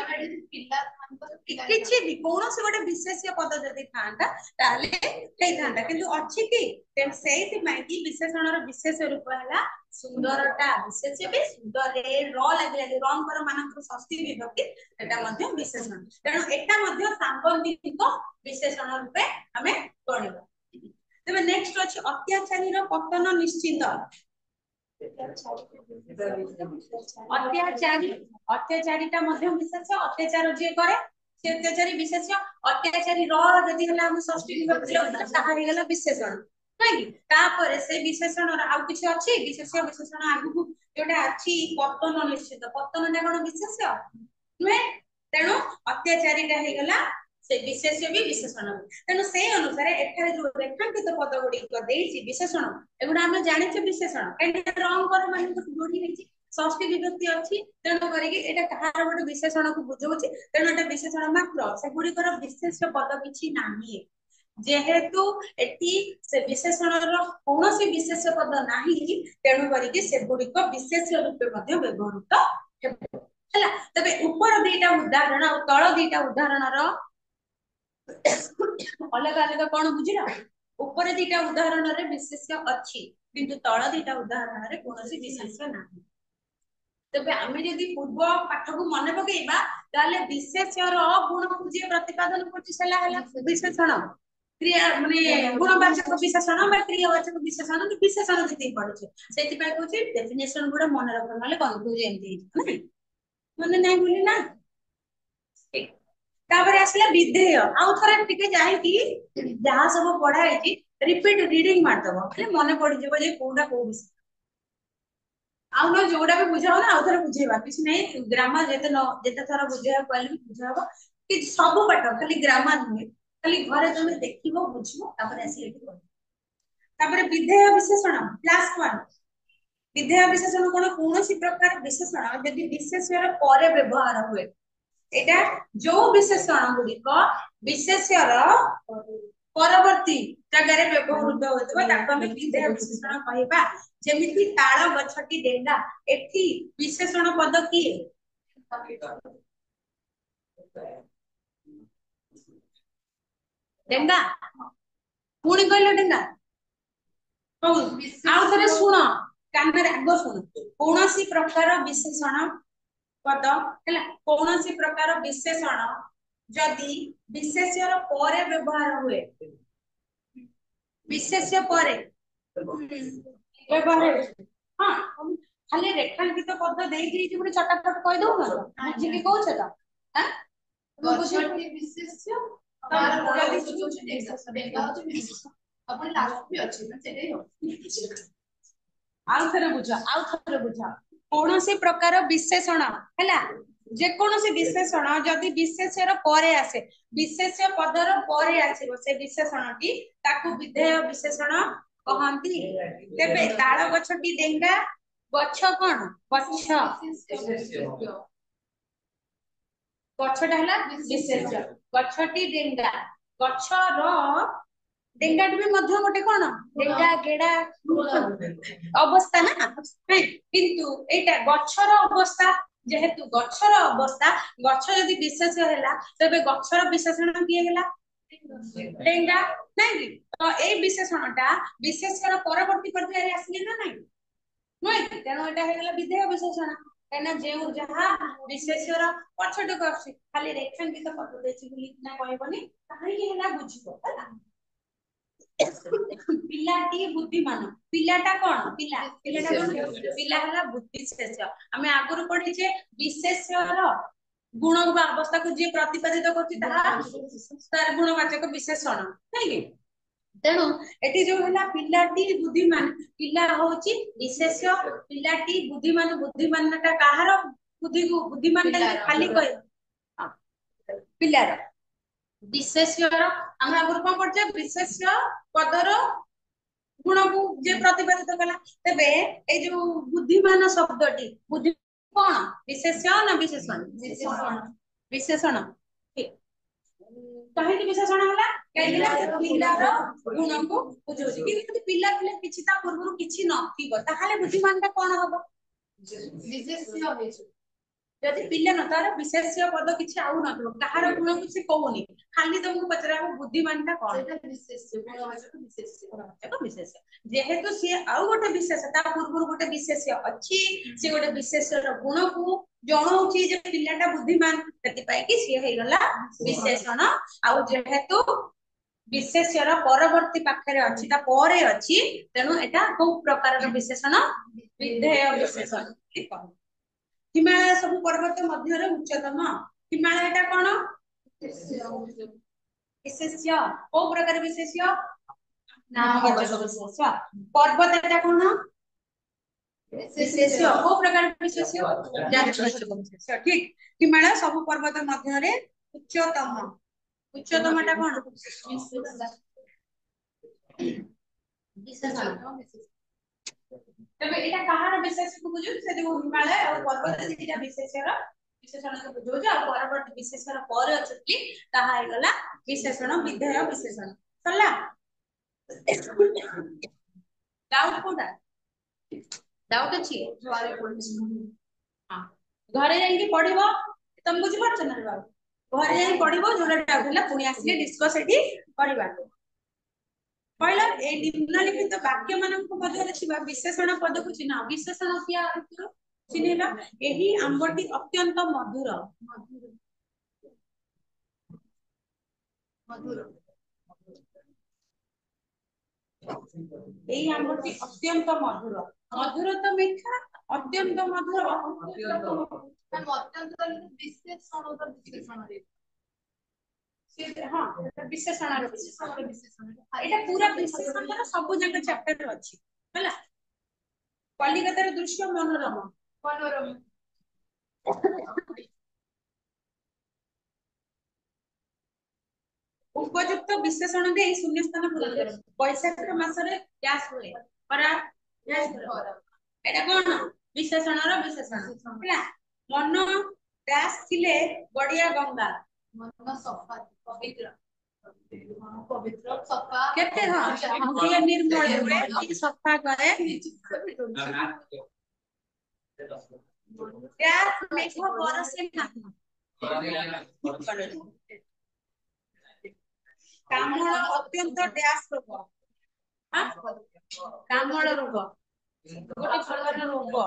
किछि भी कोनोसी गोटे विशेष्य पद जदि थांता ताले हेई थांता किंतु अछि की तेन सेति माय की विशेषण रो विशेष रूप हला सुंदरता विशेष्य भी सुंदर रे र लागले रंग पर मानक षष्ठी विभक्ति एटा मध्ये विशेषण तेणु एटा मध्ये सांबंधिक विशेषण रूपे हमें गणिबा तबे नेक्स्ट अछि अत्याचारी रो पतन निश्चित अत्याचारी अत्याचारीटा मध्यम विशेष अत्याचार जे करे से अत्याचारी विशेष अत्याचारी र जदि हला हम षष्ठी विभक्ति लगा ताहा हे गेला विशेषण नै कि तापर से विशेषण र आउ किछ अछि विशेषण आगु जोटा अछि पतन निश्चित पतन ना कोन विशेष नुहे तेणु अत्याचारीटा हे गेला से विशेष्य भी विशेषण तेणु से अनुसार एठारे जो रेखांकित पद गुडी को देछि विशेषण एगुडा हम जानिछे विशेषण एटा रंग पर माने जोडी हेछि षष्ठी विभक्ति अछि तेणु करी कि एटा कहार गोटे विशेषण को बुझौछि तेणु एटा विशेषण मात्र से गुडी कर विशेष पद किछि नाही जेहेतु एटी से विशेषण रो कोनोसी विशेष पद नाही तेणु करी कि से गुडी को विशेष रूपे मध्ये व्यवहृत हेबो हला तबे ऊपर दीटा उदाहरण और तळ दीटा उदाहरण रो अलग अलग कौन बुझिला ऊपर दीटा उदाहरण रे विशेष्य अछि किंतु तळ दीटा उदाहरण रे कोनोसी विशेष्य नाही तबे आमे जदि पूर्व पाठ को मन पकेइबा ताले विशेष्य रो गुण को जे प्रतिपादन करछि सेला हला विशेषण क्रिया माने गुणवाचक विशेषण बा क्रियावाचक विशेषण कि विशेषण जति पढिछे सेति पाइ कहछि डेफिनेशन गुडा मन रख नले कन्फ्यूज एंती नै मन नै बोली ना तापर आसला विधेय आउ थरे टिके जाई कि जहा सब पढा हैछि रिपीट रीडिंग मार दबो खाली मन पड़ जिवो जे कोडा को विषय आउ न जोडा भी बुझाओ ना आउ थरे बुझेबा किछ नै ग्रामर जेते थरा बुझेबा कहले बुझाबो कि सब पाठ खाली ग्रामर नुहे खाली घरे तुमे देखिबो बुझिबो तापर आसी एठी पढ तापर विधेय विशेषण क्लास 1 विधेय विशेषण कोन कोनोसी प्रकार विशेषण यदि विशेष्यर परे व्यवहार हुए एटा जो विशेषण गुडी को विशेष्यर परवर्ती जगह रे व्यवहृत होतबा ताको हम विधेय विशेषण कहबा जेमिति ताळ गछटी डेंगा एठी विशेषण पद की डेंगा पुणी कहलो डेंगा हो आउ थरे सुनो कान रे आगो सुनो कोनोसी प्रकार विशेषण पद हला कोनोसी प्रकार विशेषण जदि विशेष्यर परे व्यवहार हुए विशेष्य परे व्यवहार हां खाली रेखांकित पद देई दी जे चटाचट कहि दउ न बुझि के कहू छ त हां गछटी विशेष्य तार जदि बुझौछि डेंगा होछि विशेष्य अपन लास्ट भी अछि न सेटे हो आउ थरे बुझा कोनोसी प्रकार विशेषण हैला जे कोनोसी विशेषण जदि विशेष्यर परे आसे विशेष्य पदर परे आसीबो से विशेषणटी ताकू विधेय विशेषण कहंती तेबे ताळ गछटी डेंगा गछ कोन गछ गछटा हला विशेष्य गछटी डेंगा गछर डेंगा भी मध्य गोटे कौन डेंगा गेड़ा अवस्था ना नहीं किंतु एटा गछर अवस्था जेहेतु गछर अवस्था गछ यदि विशेष हैला तबे गछर विशेषण किए हैला डेंगा नहीं तो ए विशेषणटा विशेषण परवर्ती पर्याय आसीले ना नहीं नहीं तेणु एटा हैला विधेय विशेषण कहना जेउ जहा विशेषर पछटक आसी खाली रेखांकित पद देछि बोली ना कहबनी काहे हैला बुझिबो हैला पिलाटी बुद्धिमान पिलाटा कौन पिला पिलाटा कौन पिला हला बुद्धिशेष आमे आगुरु पढी जे विशेषर गुण वा अवस्था को जे प्रतिपादित करछि ताहा तार गुणवाचक विशेषण नहीं कि तेणु एटी जो हला पिलाटी बुद्धिमान पिला होछि विशेष्य पिलाटी बुद्धिमान बुद्धिमानटा काहार बुद्धि को बुद्धिमान खाली कह पिलार विशेष्यर हम आगुरु कोन पढचे विशेष्य पदर गुण को जे प्रतिपादित कला तबे ए जो बुद्धिमान शब्दटी बुद्धि कोन विशेष्य ना विशेषण विशेषण ठीक कहे कि विशेषण होला कहिला पिलार गुण को बुझोछि कि पिला पिला किछि ता पूर्व किछि नथिबो ताहाले बुद्धिमान ता कोन हबो विशेष्य होइछ यदि पिला न तार विशेष्य पद किछि आउ नथबो कहार गुण किछि कहउनी खाली तुमको पचरा बुद्धिमान ता कोन सेटा विशेष्य गुणवाचक विशेष्य जेहेतु से आउ गोटे विशेषता पूर्व गोटे विशेष्य अछि से गोटे विशेष्यर गुण को जणौछि जे पिलाटा बुद्धिमान तति पाई कि से हे गला विशेषण आउ जेहेतु विशेष्यर परवर्ती पाखरे अछि ता परे अछि तेनु एटा को प्रकार विशेषण विधेय विशेषण हिमालय सब पर्वत मध्य उच्चतम हिमालय एटा कोन विशेष्य को प्रकार विशेष्य नामवाचक विशेष्य पर्वत एटा कोन विशेष्य को प्रकार विशेष्य जातिवाचक विशेष्य ठीक हिमालय सब पर्वत मध्य रे उच्चतम उच्चतम एटा कोन विशेषण तबे एटा कहार विशेष को बुझु से देखो हिमालय और पर्वत दिटा विशेषर विशेषण को बुझो जा परवर्ती विशेषर पर अछि ताहा हे गला विशेषण विधेय विशेषण सरला डाउट कोडा डाउट अछि हां घरे जाई के पढिबो तुम बुझि परछ ना बाबू घरे जाई पढिबो जोला डाउट होला पुनी आसीले डिस्कस एठी करबा पहिला ए निम्नलिखित वाक्य मानक मध्य छिबा विशेषण पद को चिन्ह विशेषण किया चिन्हला एही आंबटी अत्यंत मधुर मधुर एही आंबटी अत्यंत मधुर मधुर तो मीठा अत्यंत मधुर अत्यंत विशेषण तो विशेषण रे हाँ विशेषण एटा पूरा विशेषण सब जगह चैप्टर अछि हला कलिकतार दृश्य मनोरम मनोरम उपयुक्त विशेषण दे शून्य स्थान पूर्ण कर वैशाख मासरे ग्यास हुए परा एटा कोन विशेषणर विशेषण हला मन डैश थिले बडिया गंगा मन सफा पवित्र पवित्र सफा केते हां ये निर्मल हुए सफा करे ग्यास मेघ बरसे ना कामल अत्यंत डैश रोग हां कामल रोग गोटे प्रकार रोग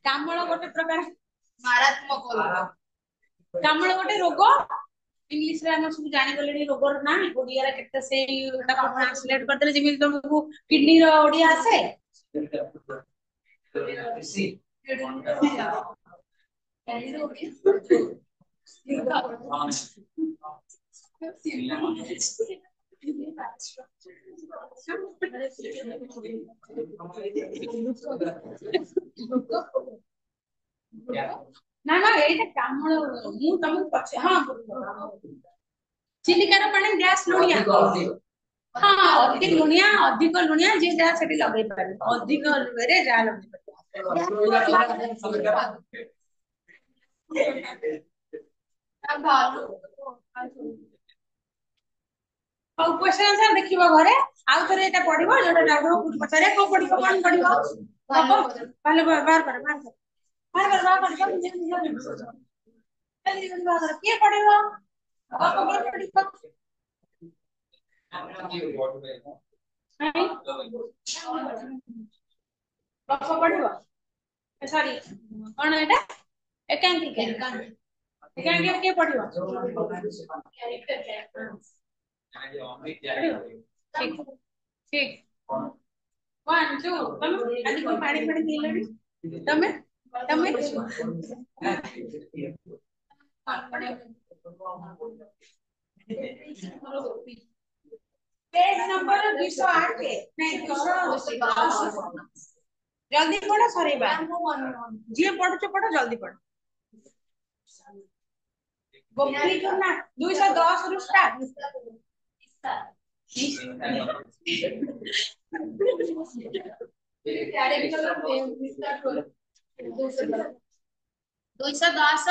कामल गोटे प्रकार मारात्मक रोग कामल गोटे रोग इंग्लिश रे हम सब जानि गलेनी रोगर ना ओडिया रे केते से ताको ट्रांसलेट कर देले जेमि तुमको किडनी रो ओडिया आसे ना ना एटा कामळ मु तुमको पछ हां चिलिकार पानी गैस लुणिया हां अधिक लुणिया जे जा सेठी लगै पारे अधिक लुणिया रे जा लगै पारे ହଉ କ୍ୱେଶ୍ଚନ ଆନ୍ସର ଦେଖିବ ଘରେ ଆଉ ଥରେ ଏଟା ପଢିବ ଯୋଉଟା ଡାଉଟ ହବ କୋଉଠି ପଚାରିବା କଣ ପଢିବ କଣ ପଢିବ ତାହେଲେ ବାହାର କର ବାହାର କର ବାହାର କର ବାହାର କର ଜଲ୍ଦି ଜଲ୍ଦି ଜଲ୍ଦି ଜଲ୍ଦି ଜଲ୍ଦି ବାହାର କର କିଏ ପଢିବ ଗପ କିଏ ପଢିବ ଗପ ପଢିବ ସରି କଣ ଏଟା ଏକାଙ୍କିକା ଏକାଙ୍କିକା କିଏ ପଢିବ ଠିକ ଠିକ वन टू ତମେ ଆଜି କୋଉ ପାଣି ପାଣି ପିଇଲଣି ତମେ ତମେ पेज नंबर 208 नहीं 210 जल्दी पढ़ो सरेबा जी पढ़ुछ पढ़ो जल्दी पढ़ो गोपी को ना 210 रु स्टार्ट ଦୁଇଶହ ଦଶ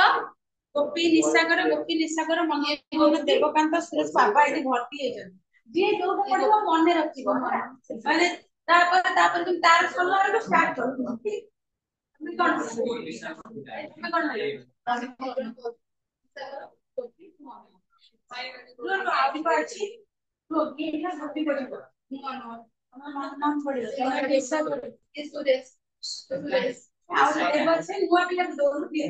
ଗୋପୀ ନିଶାକର ମନମୋହନ ଦେବକାନ୍ତ ସୁରେଶ ବାବା ଏଠି ଭର୍ତ୍ତି ହେଇଛନ୍ତି ଯିଏ ଯୋଉଟା ପଢିବ ମନେ ରଖିବ ମାନେ ତାପରେ କିନ୍ତୁ ତାର ସରିଲା ବେଳକୁ ଷ୍ଟାର୍ଟ କରିବ ତମେ କଣ ଆଉ ଅଛି ଗୋପୀ ପଢିବ नाम पड़ेगा सुरेश ଆଉ ଏବେ ଅଛି ନୂଆ ପିଲା ଦଉଛନ୍ତି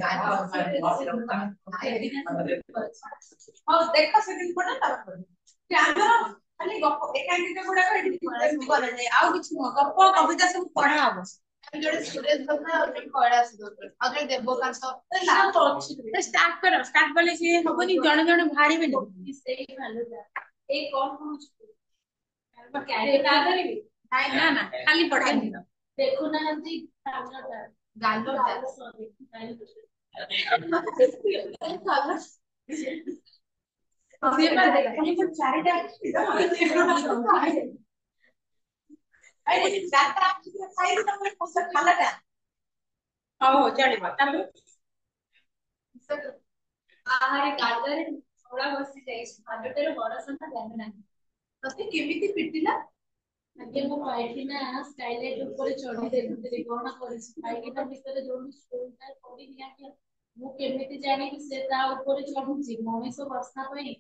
ହଉ ଦେଖ ସେଦିନ ପଡା ତାପରେ ଆମର ଖାଲି ଗପ ଏକାଙ୍କିକା ଗୁଡାକ ଏଠି କରାଯାଏ ଆଉ କିଛି ନୁହଁ ଗପ କବିତା ସବୁ ପଢା ହବ ଯୋଉଟା ସୁରେଶ କଥା ଆଉ ଯୋଉଟା କୈଳାସ ଆଉ ଯୋଉଟା ଦେବକାନ୍ତ ଷ୍ଟାର୍ଟ କର ଷ୍ଟାର୍ଟ କଲେ ସିଏ ହବନି ଜଣେ ଜଣେ ବାହାରିବେନି ସେଇ ଭାଲୁଟା ଏଇ କଣ ନା ନା ଖାଲି ପଢାନ୍ତି ଦେଖୁନାହାନ୍ତି ହଉ ଚଳିବ ଆହାରେ ଗାଲରେ ଧଳା ବସି ଯାଇଛି ଭାଲୁଟାର ବଡ ସଂଖ୍ୟା ଜାଣୁ ନାହିଁ ତତେ କେମିତି ପିଟିଲା ଆଜ୍ଞା ମୁଁ ପାଇକିନା ସ୍କାଇଲାଇଟ୍ ଉପରେ ଚଢି ଦେଖୁଥିଲି କଣ କରିଛି ପାଇକିନା ଭିତରେ ଯୋଉଠି ସ୍କୁଲଟା ପଡିନି ଆଜ୍ଞା ମୁଁ କେମିତି ଜାଣିବି ସେ ତା ଉପରେ ଚଢୁଛି ମଣିଷ ବର୍ଷା ପାଇଁ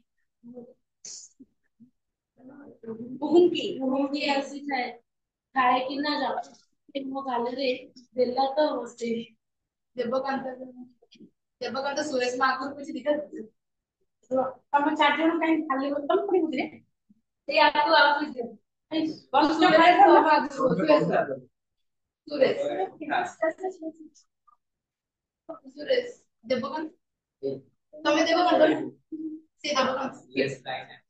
ମୁହଁକି ଆସିଥାଏ ଖାଇକିନା ଯାଉଛି ମୋ ଗାଲରେ ଦେଲା ତ ବସେ ଦେବକାନ୍ତ ଦେବକାନ୍ତ ସୁରେଶ ଆଗରୁ କିଛି ଦେଖା ତମ ଚାରିଜଣ କାହିଁକି ଖାଲି ତମ ପୁଣି ବୁଝିଲେ ସେଇ ଆଗକୁ ଆଉ सुरेश देवकांत तमे देवकांत से देवकांत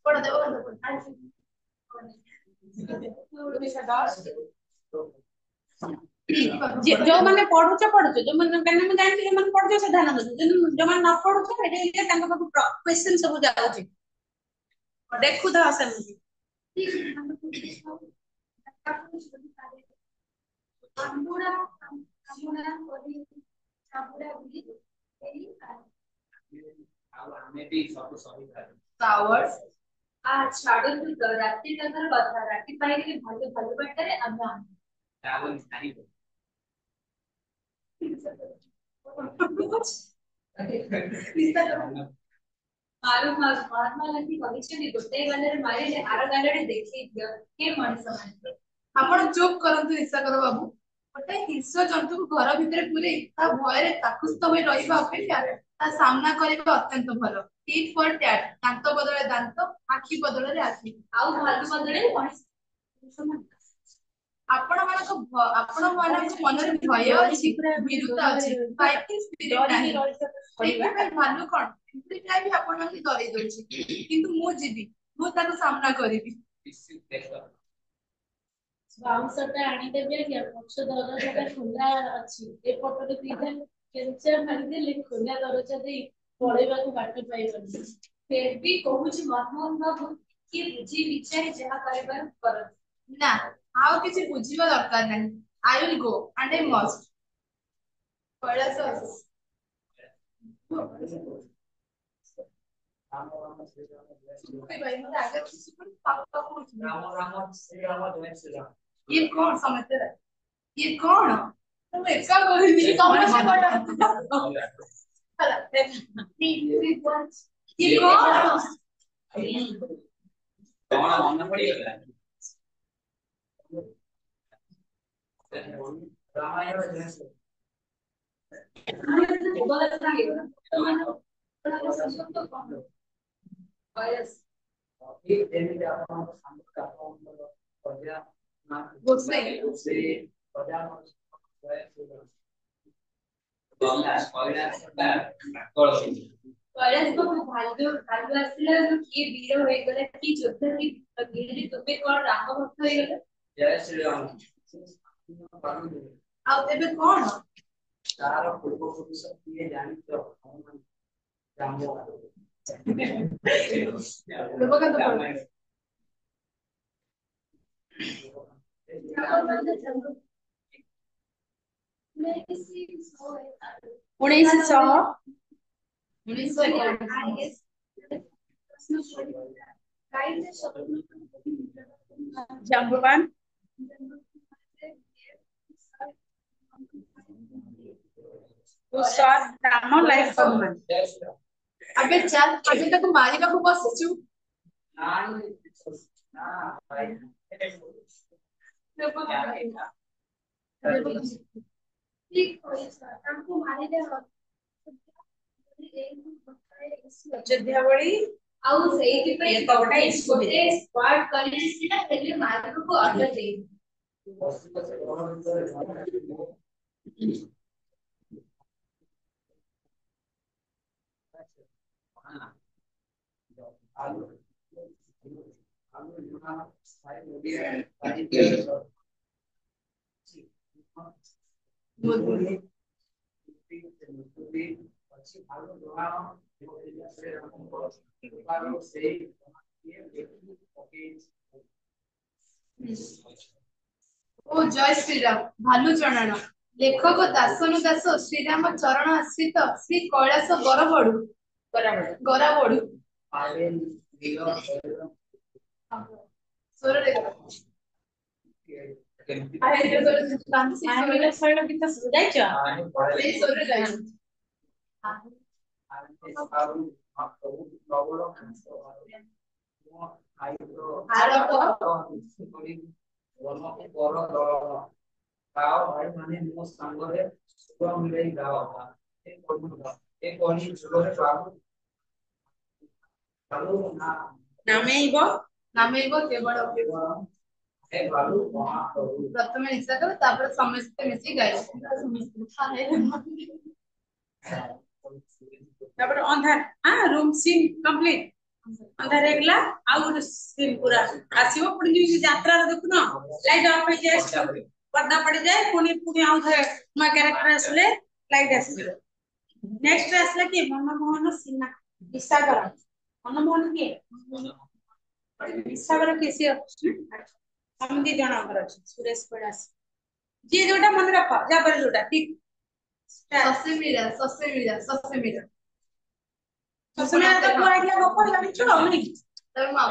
कोड देवकांत जो माने पढुछ जो माने काने म जानछि जे माने पढुछ से ध्यान दे जो माने न पढुछ एटे इले तांको पाखु क्वेश्चन सब जाउछि देखु द सेमति আমুড়া আমুড়া করি চাবুড়া গুলি এই ଆଉ ଆମେ ବି ସବୁ ସହିପାରୁ ପାୱାର୍ସ ଛାଡନ୍ତୁ ତ ରାତି ତାଙ୍କର କଥା ରାତି ପାଇଲେ ଭାଲୁ ଭାଲୁ ବାଟରେ ଆମେ ଚାଲୁ ଛାଡ଼ିବ ମାରୁ ମହାତ୍ମା ଗାନ୍ଧୀ କହିଛନ୍ତି ଗୋଟେ ଗାଲରେ ମାରିଲେ ଆର ଗାଲରେ ଦେଖେଇ ଦିଅ କିଏ ମଣିଷ ମାନେ ଆପଣ ଚୁପ୍ କରନ୍ତୁ ନିଶାକର ବାବୁ ଗୋଟେ ହିଂସ୍ର ଜନ୍ତୁକୁ ଘର ଭିତରେ ପୁରେଇ ତା ଭୟରେ ତାକୁସ୍ତ ହୋଇ ରହିବା ଅପେକ୍ଷା ତା ସାମ୍ନା କରିବା ଅତ୍ୟନ୍ତ ଭଲ ଟିଟ୍ ଫର୍ ଟ୍ୟାଟ୍ ଦାନ୍ତ ବଦଳରେ ଦାନ୍ତ ଆଖି ବଦଳରେ ଆଖି ଆଉ ଭାଲୁ ବଦଳରେ ମଣିଷ ଆପଣମାନଙ୍କ ମନରେ ଭୟ ଅଛି ଭୀରୁତା ଅଛି ଫାଇଟିଂ ସ୍ପିରିଟ ନାହିଁ ସେଇଥିପାଇଁ ଭାଲୁ କଣ ଏମିତିଟା ବି ଆପଣଙ୍କୁ ଡରେଇ ଦଉଛି କିନ୍ତୁ ମୁଁ ଯିବି ମୁଁ ତାକୁ ସାମ୍ନା କରିବି ବାଉଁଶଟା ଆଣିଦେବି ଆଜ୍ଞା ପଛ ଦରଜାଟା ଖୋଲା ଅଛି ଏପଟରେ ଦିଟା କେଞ୍ଚା ମାରିଦେଲେ ଖୋଲା ଦରଜା ଦେଇ ପଳେଇବାକୁ ବାଟ ପାଇବନି ଫେର ବି କହୁଛି ମନମୋହନ ବାବୁ କି ବୁଝି ବିଚାରି ଯାହା କରିବାର କରନ୍ତୁ ନା ଆଉ କିଛି ବୁଝିବା ଦରକାର ନାହିଁ I will go and I must Kailash ये कौन समझते रहे ये कौन तुम ऐसा बोली समझ ये कौन कौन मन पड़ेगा कैलाश को भालू भालू आसिला किए वीर होई गले कि योद्धा की गिरी तुबे कोन राम भक्त होई गले जय श्री राम आ तेबे कोन तार पूर्व पुरुष किए जानी तो राम लोग का तो उन्नीस सौ जम्बुवान राम लाइफ हनुमान अबे चल अभी तक मारी का खूब बसचू ठीक हमको मारी दे ଯୁଦ୍ଧାବଳୀ ଆଉ ସେଇଥି ପାଇଁ ଗୋଟେ ସ୍କ୍ୱାଡ୍ କରିଛି ନା ହେଲେ ମାର୍କକୁ ଅର୍ଡର ଦେଇ ओ जय श्री राम भालू चरण लेखक दासनु दास श्रीराम चरण आश्रित श्री कैलाश गरबड़ू गराबड़ू स्वर रे आरे स्वर गीत जाइछ ए स्वर जाइछ नामेइव नामेइव केवल प्रथमे निशा कर तापर समस्त मिसी गाइस तापर अंधार हां रूम सीन कंप्लीट अंधार हेगला आ गुड सीन पूरा आसीबो पुनी जी यात्रा रे देखुनो लाइट ऑफ हो जाए पर्दा पड़ जाए पुनी पुनी आउ थे मा कैरेक्टर असले लाइट आसीबो नेक्स्ट आसला कि मनमोहन सिन्हा विसागर मनमोहन के विसागर केसी हम दी जणा कर अछि सुरेश पडास जी जोटा मन रख जा पर जोटा ठीक ससेमीरा ससेमीरा ससेमीरा तो पूरा इला गप जानिछु नहीं तर मा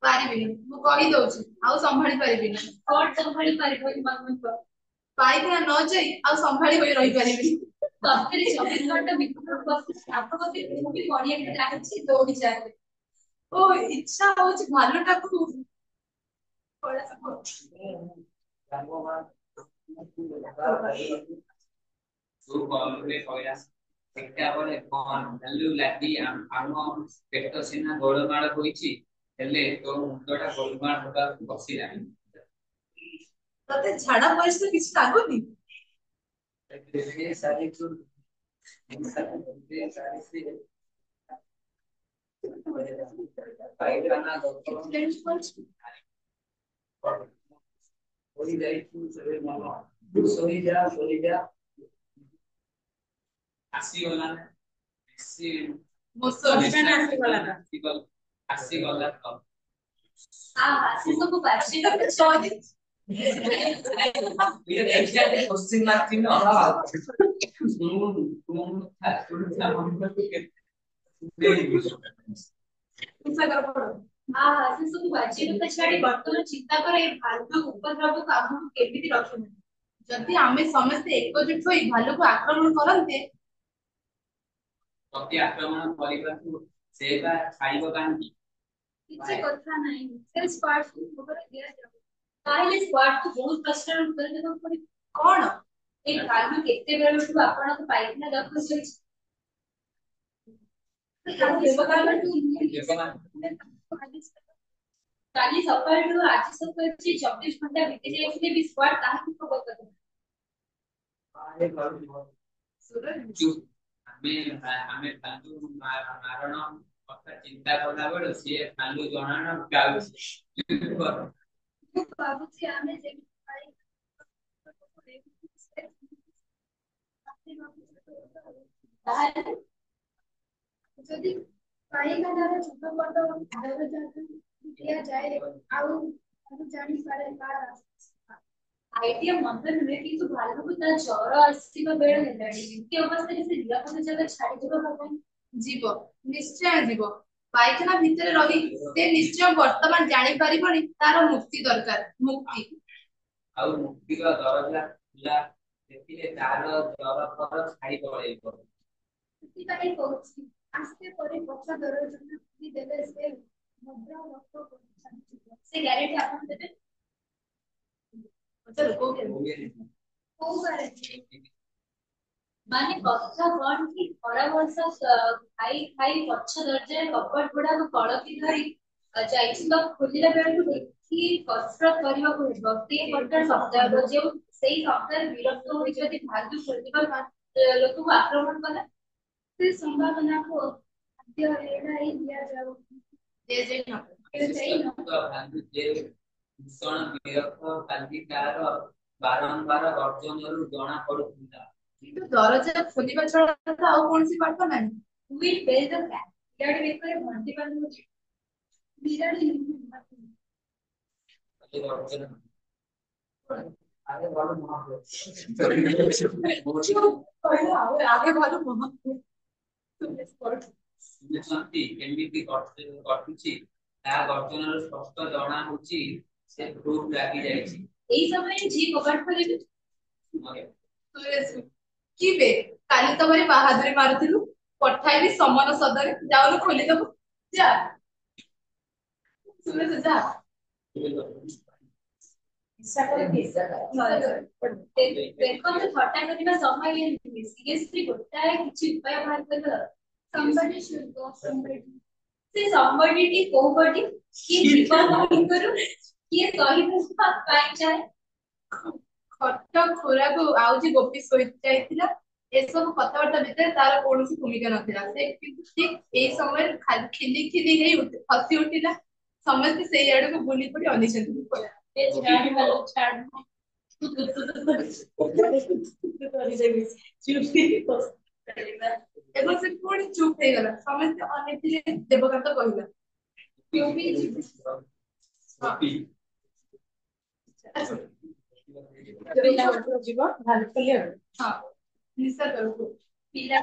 पारिबिनी मु कहि दउछि आउ संभाळी पारिबिनी कोन संभाळी पारिबो मन पाइना न जाई आउ संभाळी होई रहि पारिबिनी तबरे 24 घंटा बिकुर बस आपकति भी बढ़िया के लागिछि दौड़ी जाए ओ इच्छा होछि भालुटा को थोड़ा सा तू कॉल पे कोइला एकटा बोले कोन भ्यालु लागी आम पेट सिना गोळमाळ होईची हेले तो मुंडटा गोळमाळ होता बसी रानी तते झाडा परिस्थिती किछ लागोनी ये सारी तू सारी से पाइलाना ओली जाई तू सरे मामा सोई जा आसी गला आसी मोसोन आसी गला तो आ आसी सब पासी तो 6 दिन क्वेश्चन मार्क चिन्ह से सब बाजीरता छाड़ी वर्तमान चिंता करे भालू उपद्रव को आगु केमिति रखिबो जदि आमे समस्त एकजुट होई भालू को आक्रमण करन्ते प्रति आक्रमण କରିବାକୁ ସେବା ଖାଇବ କାହିଁକି କିଛି କଥା ନାହିଁ ସେ ସ୍କ୍ୱାଡ୍ କୁ ଖବର ଦିଆଯାଉ ତାହେଲେ ସ୍କ୍ୱାଡ୍ କୁ ବହୁତ କଷ୍ଟରେ ଉତ୍ତର ଦେବାକୁ ପଡିବ କଣ ଏ ଭାଲୁ କେତେ ବେଳଠୁ ଆପଣଙ୍କୁ ପାଇଥିଲା ଦଖଲ କାଲି ସକାଳଠୁ ଆଜି ସକାଳ 24 ଘଣ୍ଟା ବିତି ଯାଇଥିଲେ ବି ସ୍କ୍ୱାଡ୍ କାହାକୁ ଖବର କରିବ ଆମେ ତାଙ୍କୁ ମାରଣ କଥା ଚିନ୍ତା କଲା ବେଳେ ସିଏ ତାଙ୍କୁ ଜଣାଣ ପାଉଛି ମୁଁ ଭାବୁଛି ଆମେ ଯେମିତି ତାହେଲେ ଯଦି ପାଇଖାନାର ଛୋଟ ବଡ ଘର ଦିଆଯାଏ ଆଉ ଜାଣିପାରେ ତାର ଆଇଡିଆ ମନ୍ଦ ନୁହେଁ କିନ୍ତୁ ଭାଲୁକୁ ତା ଜ୍ୱର ଆସିବା ବେଳ ହେଲାଣି ଏମିତି ଅବସ୍ଥାରେ ସେ ନିରାପଦ ଜାଗା ଛାଡିଯିବ ଭାବୁନି ଯିବ ନିଶ୍ଚୟ ଯିବ ପାଇଖାନା ଭିତରେ ରହି ସେ ନିଶ୍ଚୟ ବର୍ତ୍ତମାନ ଜାଣିପାରିବନି ତାର ମୁକ୍ତି ଦରକାର ମୁକ୍ତି ଆଉ ମୁକ୍ତିର ଦରଜା ଖୋଲା ଦେଖିଲେ ତାର ଜ୍ୱର ଫର ଛାଇ ପଳେଇବ ସେଥିପାଇଁ କହୁଛି ଆସ୍ତେ ପରେ ପଛ ଦରଜା ଦେଲେ ସେ ଭଦ୍ର ଲୋକ ସେ ଗ୍ୟାରେଣ୍ଟି ଆପଣ ଦେବେ ମାନେ କଥା କଣ କି ଖରା ବର୍ଷା ଖାଇ ଖାଇ ପଛ ଦରଜାରେ କପଟ ଗୁଡାକ କଳକି ଧରି ଯାଇଛି ତ ଖୋଲିଲା ବେଳକୁ ଦେଖି କସରତ କରିବାକୁ ହେବ ସେ ଗୋଟେ ସପ୍ତାହ ଯେଉଁ ସେଇ ସପ୍ତାହରେ ବିରକ୍ତ ହୋଇ ଯଦି ଭାଲୁ ଖୋଲିବା ଲୋକକୁ ଆକ୍ରମଣ କଲା ସେ ସମ୍ଭାବନାକୁ ଖାଦ୍ୟ ଏଡ଼ାଇ ଦିଆଯାଉ ଭୀଷଣ ବିରକ୍ତ କାଲି ତାର ବାରମ୍ବାର ଗର୍ଜନରୁ ଜଣା ପଡୁଥିଲା କିନ୍ତୁ ଦରଜା ଖୋଲିବା ଛଡା ଆଉ କୌଣସି ବାଟ ନାହିଁ ୱିଲ୍ ବେଲ୍ ଦ ବ୍ୟାକ୍ ଇଆଡେ ବେକରେ ଘଣ୍ଟି ବାନ୍ଧୁଛି ବିରାଡ଼ି ଆରେ ବଡ ଆगे ଭଲ ଶୁଣୁଛନ୍ତି କେମିତି ଘଟୁଛି ତା ଗର୍ଜନରୁ ସ୍ପଷ୍ଟ ଜଣା ହଉଛି ସେ ଖୁବ୍ ରାଗି ଯାଇଛି ଏଇ ସମୟରେ ଝି କବାଟ ଖୋଲିବି କି ବେ କାଲି ତ ଭାରି ବାହାଦୁରୀ ମାରୁଥିଲୁ ପଠାଇବି ସମନ ସଦରେ ଯାଉନୁ ଖୋଲିଦବୁ ଯା ସୁରେଶ ଯା ଦେଖନ୍ତୁ ଥଟ୍ଟା କରିବା ସମୟ ସିରିୟସଲି ଗୋଟାଏ କିଛି ଉପାୟ ବାହାର କରିବା somebody should go somebody ସେ somebody ଟି କୋଉ ବଡି କିଏ ଜୀବନ ଭିତରୁ କିଏ ଶହୀଦ ପାଇଁ ଚାହେଁ ଖଟ ଖୋରାକୁ ଆଉଜି ଗୋପୀ ଶୋଇ ଯାଇଥିଲା ଏସବୁ କଥାବାର୍ତ୍ତା ଭିତରେ ତାର କୌଣସି ଭୂମିକା ନଥିଲା ସେ କିନ୍ତୁ ଠିକ ଏଇ ସମୟରେ ଖିଲି ଖିଲି ହେଇ ହସି ଉଠିଲା ସମସ୍ତେ ସେଇ ଆଡକୁ ବୁଲି ପଡି ଅନେଇଛନ୍ତି ଏବଂ ସେ ପୁଣି ଚୁପ ହେଇଗଲା ସମସ୍ତେ ଅନେଇଥିଲେ ଦେବକାନ୍ତ କହିଲା ଯିବ ହଁ ନିଶା କରନ୍ତୁ ପିଲା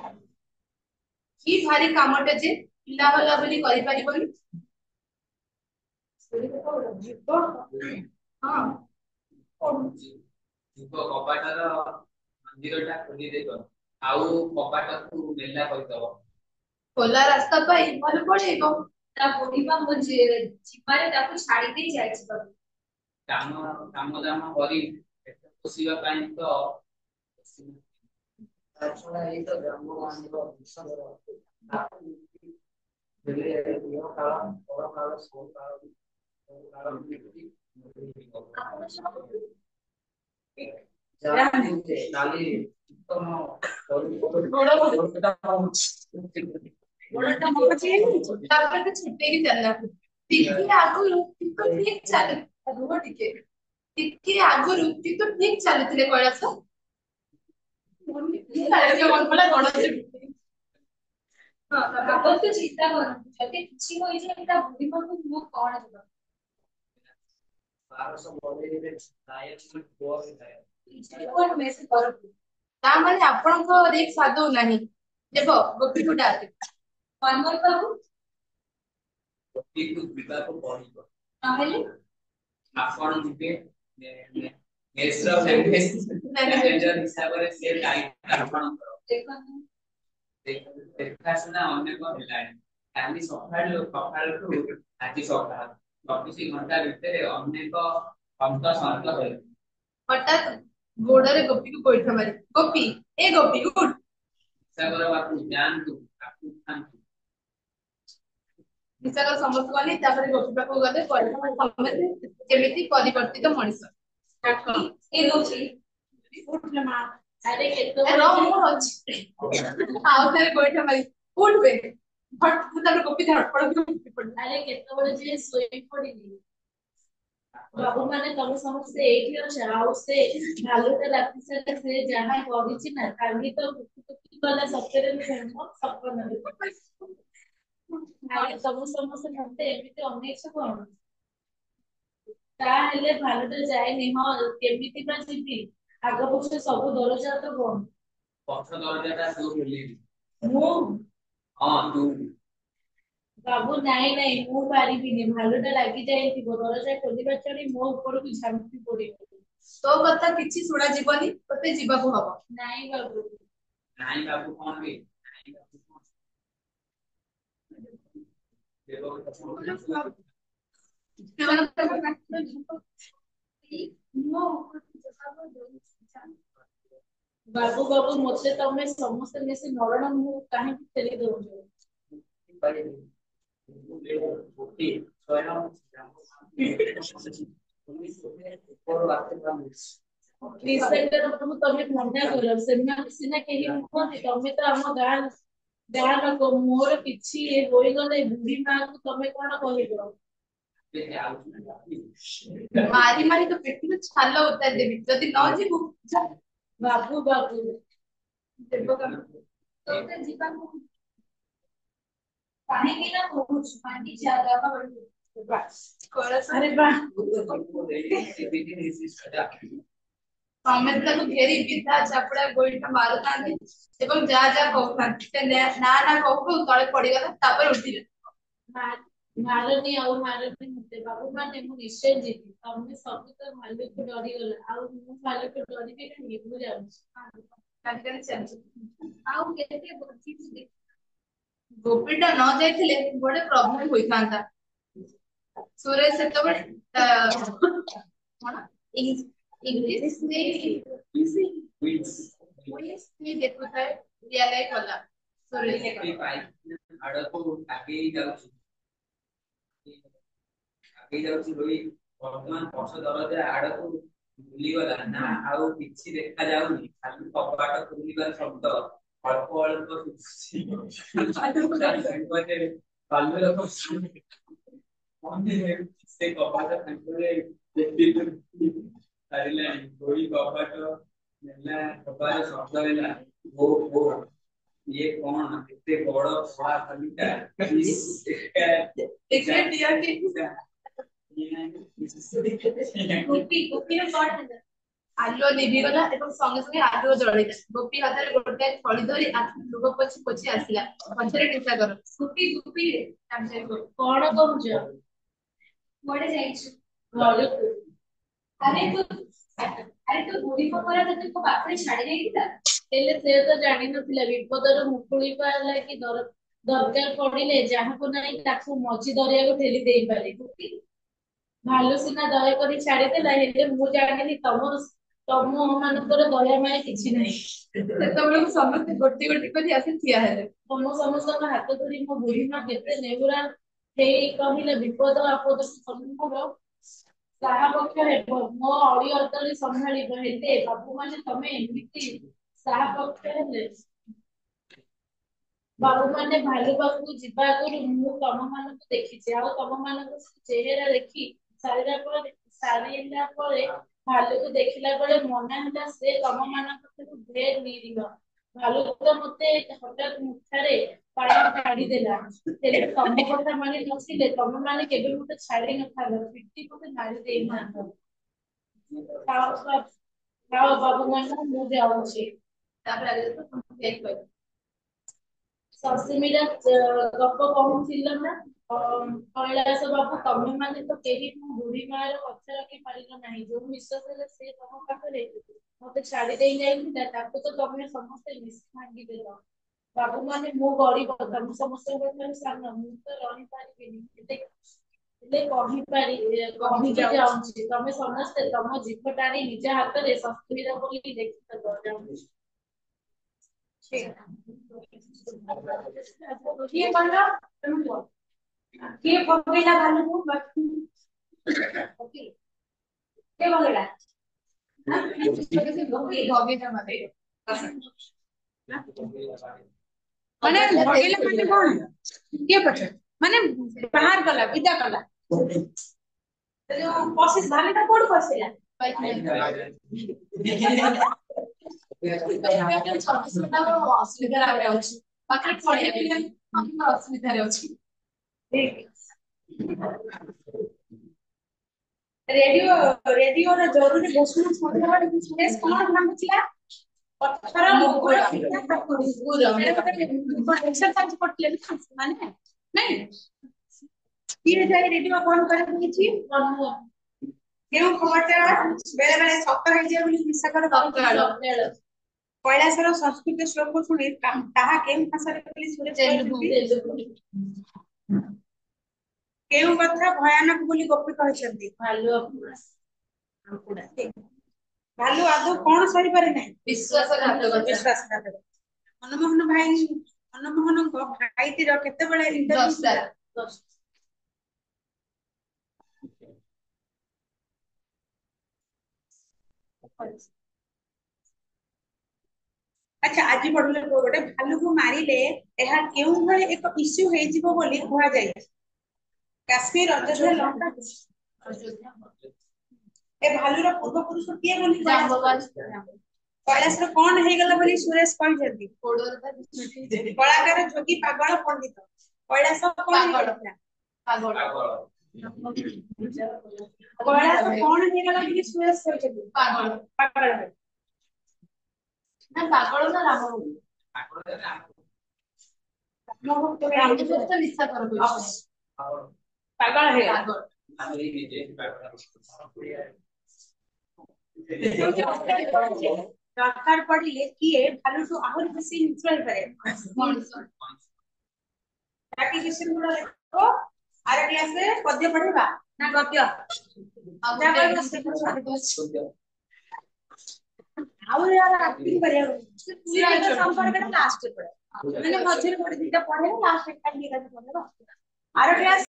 କି ଭାରି କାମଟା ଯେ ପିଲା ହଲା ବୋଲି କରିପାରିବନି ଯିବ ହଁ କବାଟର ମନ୍ଦିରଟା ଖୋଲି ଦେଇବ ଆଉ କବାଟକୁ ମେଲା କରିଦବ ଖୋଲା ରାସ୍ତା ପାଇଁ ଭଲ ପଡେଇବ ତା ବୁଢୀମା ମୋ ଜିମାରେ ତାକୁ ଛାଡି ଦେଇ ଯାଇଛି କାମ ଦାମ କରି ପେଟ ପୋଷିବା ପାଇଁ ତ ତାଛଡା ଏଇ ତ ଗ୍ରାମବାସୀର ଛୁଟେଇକି ଚାଲିଲା ଟିକେ ଆଗରୁ ଠିକ ଚାଲେ ରୁହ ଟିକେ ଆଗରୁ କିନ୍ତୁ ଠିକ ଚାଲିଥିଲେ କୈଳାସ ଆପଣ ଚିନ୍ତା କରନ୍ତୁ ଯଦି କିଛି ହୋଇଯାଏ ତା ବୁଢୀମାକୁ ମୁଁ କଣ ଯିବ ତା ମାନେ ଆପଣଙ୍କ ରିକ୍ସ ସାଧୁ ନାହିଁ ଦେବ ଗୋପୀକୁ ଡାକେ ଅନମୋଲ ବାବୁ ଗୋପୀକୁ ଯିବାକୁ ପଡିବ ନହେଲେ ଆପଣ ଯିବେ ମେସର ମ୍ୟାନେଜର ହିସାବରେ ସେ ଦାୟିତ୍ୱ ଆପଣଙ୍କର ଦେଖନ୍ତୁ ଦେଖାଶୁଣା ଅନେକ ହେଲାଣି କାଲି ସକାଳଠୁ ଆଜି ସକାଳ 24 ଘଣ୍ଟା ଭିତରେ ଅନେକ ସନ୍ତ ହେଲେ ହଠାତ୍ ଗୋଡରେ ଗୋପୀକୁ ଗୋଇଠା ମାରି ଗୋପୀ ଏ ଗୋପୀ ଉଠ ସାଗର ବାପୁ ଯାଆନ୍ତୁ ତାକୁ ଉଠାନ୍ତୁ ନିଶାକର ସମସ୍ତ ଗଲେ ତାପରେ ଗୋପୀ ପାଖକୁ ଗଲେ ସମସ୍ତେ ଯେମିତି ପରିବର୍ତ୍ତିତ ମଣିଷ ଡାକି ଏ ଗୋପୀ ଉଠିଲେ ମା ଆରେ କେତେବେଳେ ମୁଁ ଅଛି ଆଉ ଥରେ ଗୋଇଠା ମାରି ଉଠବେ ତାପରେ ଗୋପୀ ଧଡ଼ପଡ଼ ଆରେ କେତେବେଳେ ଯେ ଶୋଇ ପଡିଲି ବାବୁ ମାନେ ତମେ ସମସ୍ତେ ଏଇଠି ଅଛ ଆଉ ସେ ଭାଲୁଟା ରାତି ସାରା ସେ ଯାହା କରିଛି ନା କାଲି ତ ଗଲା ସତରେ ସପନରେ ଆରେ ତମେ ସମସ୍ତେ ମତେ ଏମିତି ଅନେଇଛ କଣ ତାହେଲେ ଭାଲୁଟା ଯାଇନି ହଁ କେମିତି ବା ଯିବି ଆଗ ପଛରେ ସବୁ ଦରଜା ତ ବନ୍ଦ ପଛ ଦରଜାଟା ତୁ ଖୋଲିବି ମୁଁ ହଁ ତୁ ବାବୁ ନାଇଁ ନାଇଁ ମୁଁ ପାରିବିନି ଭାଲୁଟା ଲାଗି ଯାଇଥିବ ଦରଜା ଖୋଲିବା ଛାଡି ମୋ ଉପରକୁ ଝାମ୍ପି ପଡିବ ତୋ କଥା କିଛି ଶୁଣାଯିବନି ତୋତେ ଯିବାକୁ ହବ ନାଇଁ ବାବୁ ନାଇଁ ବାବୁ କଣ ବେ ନାଇଁ ବାବୁ କଣ ବାବୁ ବାବୁ ମତେ ତମେ ସମସ୍ତେ ମିଶି ମରଣ ମୁଁ କାହିଁକି ଠେଲି ଦଉଛ ତମେ ମନା କର ସେମାନେ ସିନା କେହି ନୁହନ୍ତି ତମେ ତ ଆମ ଗାଁ ଲୋକ ମୋର କିଛି ହୋଇଗଲେ ବୁଢୀ ମାକୁ ତମେ କଣ କହିବ ମାରି ମାରି ତୋ ପେଟରୁ ଛାଲ ଉତାରି ଦେବି ଯଦି ନ ଯିବୁ ବାବୁ ବାବୁ ତୋତେ ଯିବାକୁ କାହିଁକି ନା କହୁଛୁ ପାଣି ଜାଗା ଆରେ ବା ସମେତ ତାକୁ ଘେରି ବିଧା ଚାପୁଡା ଗୋଇଠା ମାରୁଥାନ୍ତି ଏବଂ ଯାହା ଯାହା କହୁଥାନ୍ତି ସେ ନା ନା କହୁ ତଳେ ପଡିଗଲା ତାପରେ ଉଠିଲା ମାରନି ଆଉ ମାରନି ମତେ ବାବୁ ମାନେ ମୁଁ ନିଶ୍ଚୟ ଯିବି ତମେ ସବୁ ତ ଭାଲୁକୁ ଡରିଗଲା ଆଉ ମୁଁ ଭାଲୁକୁ ଡରିବି କାହିଁକି ମୁଁ ଯାଉଛି ଆଉ କେତେ ବଞ୍ଚିଛୁ ଗୋପୀଟା ନ ଯାଇଥିଲେ ଗୋଟେ ପ୍ରୋବ୍ଲେମ ହୋଇଥାନ୍ତା ସୁରେଶ ସେତେବେଳେ କଣ ଇଂଲିଶ ଦେଖୁଥାଏ ରିଆଲାଇଜ କଲା ସୁରେଶ ଆଡକୁ ଆଗେଇ ଯାଉଛି ହୋଇ ବର୍ତ୍ତମାନ ପଛ ଦରଜା ଆଡକୁ ବୁଲିଗଲା ନା ଆଉ କିଛି ଦେଖାଯାଉନି ଖାଲି କବାଟ ଖୋଲିବାର ଶବ୍ଦ ଅଳ୍ପ ଅଳ୍ପ ସେ କବାଟ ତାଙ୍କରେ ସାରିଲାଣି ହୋଇ କବାଟ ନେଲା କବାଟ ଶବ୍ଦ ହେଲା ଓ ଓ ଇଏ କଣ ଏତେ ବଡ କଳା ଭାଲୁଟା ଆଲୁଅ ଲିଭିଗଲା ଏବଂ ସଙ୍ଗେ ସଙ୍ଗେ ଆଲୁଅ ଜଳିଲା ଗୋପୀ ହାତରେ ଗୋଟାଏ ଥଳି ଧରି ଲୁହ ପୋଛି ପୋଛି ଆସିଲା ପଛରେ ଚିନ୍ତା କର ଗୋପୀ ଗୋପୀ କଣ କହୁଛ କୁଆଡେ ଯାଇଛୁ ଘରକୁ ଆରେ ତୁ ବୁଢୀ ପରା ତତେ ତୋ ପାଖରେ ଛାଡି ଦେଇଥିଲା ହେଲେ ସେ ତ ଜାଣିନଥିଲା ବିପଦରୁ ମୁକୁଳିବା ଲାଗି ଦରକାର ପଡିଲେ ଯାହାକୁ ନାହିଁ ତାକୁ ମଝି ଦରିଆକୁ ଠେଲି ଦେଇପାରେ ଭାଲୁ ସିନା ଦୟାକରି ଛାଡିଦେଲା ହେଲେ ମୁଁ ଜାଣିଲି ତମ ମାନଙ୍କର ଦୟା ମାୟା କିଛି ନାହିଁ ସେତେବେଳକୁ ସମସ୍ତେ ଗୋଟି ଗୋଟି କରି ଆସି ଠିଆ ହେଲେ ତମ ସମସ୍ତଙ୍କ ହାତ ଧରି ମୋ ବୁଢୀ ମା କେତେ ନେହୁରା ହେଇ କହିଲେ ବିପଦ ଆପଦ ସମ୍ମୁଖର ସାହା ପକ୍ଷ ହେବ ମୋ ଅଳି ଅର୍ଦଳି ସମ୍ଭାଳିବ ହେଲେ ବାବୁ ମାନେ ତମେ ଏମିତି ସାହା ପକ୍ଷ ହେଲେ ବାବୁ ମାନେ ଭାଲୁ ପାଖକୁ ଯିବା ଆଗରୁ ମୁଁ ତମ ମାନଙ୍କୁ ଦେଖିଛି ଆଉ ତମ ମାନଙ୍କ ଚେହେରା ଦେଖି ସାରିଲା ପରେ ଭାଲୁକୁ ଦେଖିଲା ବେଳେ ମନେ ହେଲା ସେ ତମ ମାନଙ୍କ ଠାରୁ ଢେର ନିରୀହ ଭାଲୁ ତ ମତେ ହଠାତ୍ ମୁଠାରେ ପାଣି ଛାଡିଦେଲା ହେଲେ ତମ କଥା ମାନେ ନଥିଲେ ତମେ ମାନେ କେବେ ମତେ ଛାଡି ନଥାନ୍ତ ପିଟି ମତେ ମାରି ଦେଇଥାନ୍ତ ବାବୁ ମାନେ ମୁଁ ଯାଉଛି ତାପରେ ଆଗେ ତ ହେଇ କହିବ ସସ୍ମିତା ଗପ କହୁଥିଲ ନା କୈଳାସ ବାବୁ ତମେ ମାନେ ତ କେହି ମୋ ବୁଢୀ ମାର କଥା ରଖି ପାରିଲ ନାହିଁ ଯୋଉ ବିଶ୍ୱାସରେ ସେ ତମ ପାଖରେ ମତେ ଛାଡି ଦେଇ ଯାଇଥିଲା ତାକୁ ତ ତମେ ସମସ୍ତେ ମିଶି ଭାଙ୍ଗିଦେଲ ବାବୁ ମାନେ ମୁଁ ଗରିବ ତମେ ସମସ୍ତଙ୍କ ଠାରୁ ସାନ ମୁଁ ତ ରହିପାରିବିନି ହେଲେ କହିକି ଯାଉଛି ତମେ ସମସ୍ତେ ତମ ଜୀବ ଟାଣି ନିଜ ହାତରେ ସସ୍ମିତା ବୋଲି ଦେଖିଦେବ କିଏ କହିଲ ତମେ କୁହ କିଏ ପକେଇଲା ଭାଲୁକୁ କିଏ ପକେଇଲା ମାନେ ଭଗେଇଲା ମାନେ କଣ କିଏ ପଛେ ମାନେ ବାହାର କଲା ବିଦା କଲା ଯୋଉ ପଶି ଭାଲୁଟା କୋଉଠି ପଶିଲା ଅସୁବିଧାରେ ଅଛି ପାଖରେ ପଢିବା ପିଲା ଅସୁବିଧାରେ ଅଛି ରେଡିଓର ଜରୁରୀ ଘୋଷଣା ଶୁଣିଲା ବେଳେ ସୁରେଶ କଣ ଭାବୁଥିଲା ପଥର ମୁଗୁର ଏକ୍ସରସାଇଜ କରୁଥିଲେ ନା ସେମାନେ ନାଇଁ କିଏ ଯାଇ ରେଡିଓ ବନ୍ଦ କରିଦେଇଛି କେଉଁ ଖବରଟା ବେଳେ ବେଳେ ସତ ହେଇଯାଏ ବୋଲି ବିଶାଖର କୈଳାସର ସଂସ୍କୃତ ଶ୍ଲୋକ ଶୁଣି ତାହା କେଉଁ ଭାଷାରେ ବୋଲି ସୁରେଶ କହିଛନ୍ତି କେଉଁ କଥା ଭୟାନକ ବୋଲି ଗୋପୀ କହିଛନ୍ତି ଭାଲୁ ଆଦୌ କଣ ସହିପାରେ ନାହିଁ ବିଶ୍ୱାସଘାତକତା ମନମୋହନଙ୍କ ଭାଇଟିର କେତେବେଳେ ଆଚ୍ଛା ଆଜି ପଢିଲେ ଗୋଟେ ଭାଲୁକୁ ମାରିଲେ ଏହା କେଉଁ ଭଳି ଏକ ଇସ୍ୟୁ ହେଇଯିବ ବୋଲି କୁହାଯାଇଛି କାଶ୍ମୀର ଅଯୋଧ୍ୟା ଲଙ୍କା ଏ ଭାଲୁର ପୂର୍ବପୁରୁଷ କିଏ ବୋଲି କୈଳାସର କଣ ହେଇଗଲା ବୋଲି ସୁରେଶ କହିଛନ୍ତି କଳାକାର ଯୋଗୀ ପାଗଳ ପଣ୍ଡିତ କୈଳାସ କଣ ହେଇଗଲା କୈଳାସ କଣ ହେଇଗଲା ବୋଲି ସୁରେଶ କହିଛନ୍ତି ପାଗଳ ନା ପାଗଳ ନା ରାମ ପାଗଳ ହେଇଗଲା ଦରକାର ପଡିଲେ କିଏ ଭାଲୁଠୁ ଆହୁରି ବେଶୀ ନିଚୁ ହେଇପାରେ ଆର କ୍ଲାସରେ ପଦ୍ୟ ପଢିବା ନା ଗଦ୍ୟ ଆହୁରି ଆକ୍ଟିଂ କରିବାକୁ ସମ୍ପର୍କଟା ଲାଷ୍ଟ ମାନେ ମଝିରେ ଗୋଟେ ଦିଟା ପଢେଇବା ଲାଷ୍ଟ ଏକାଠି ପଢେଇବା ଆର କ୍ଲାସ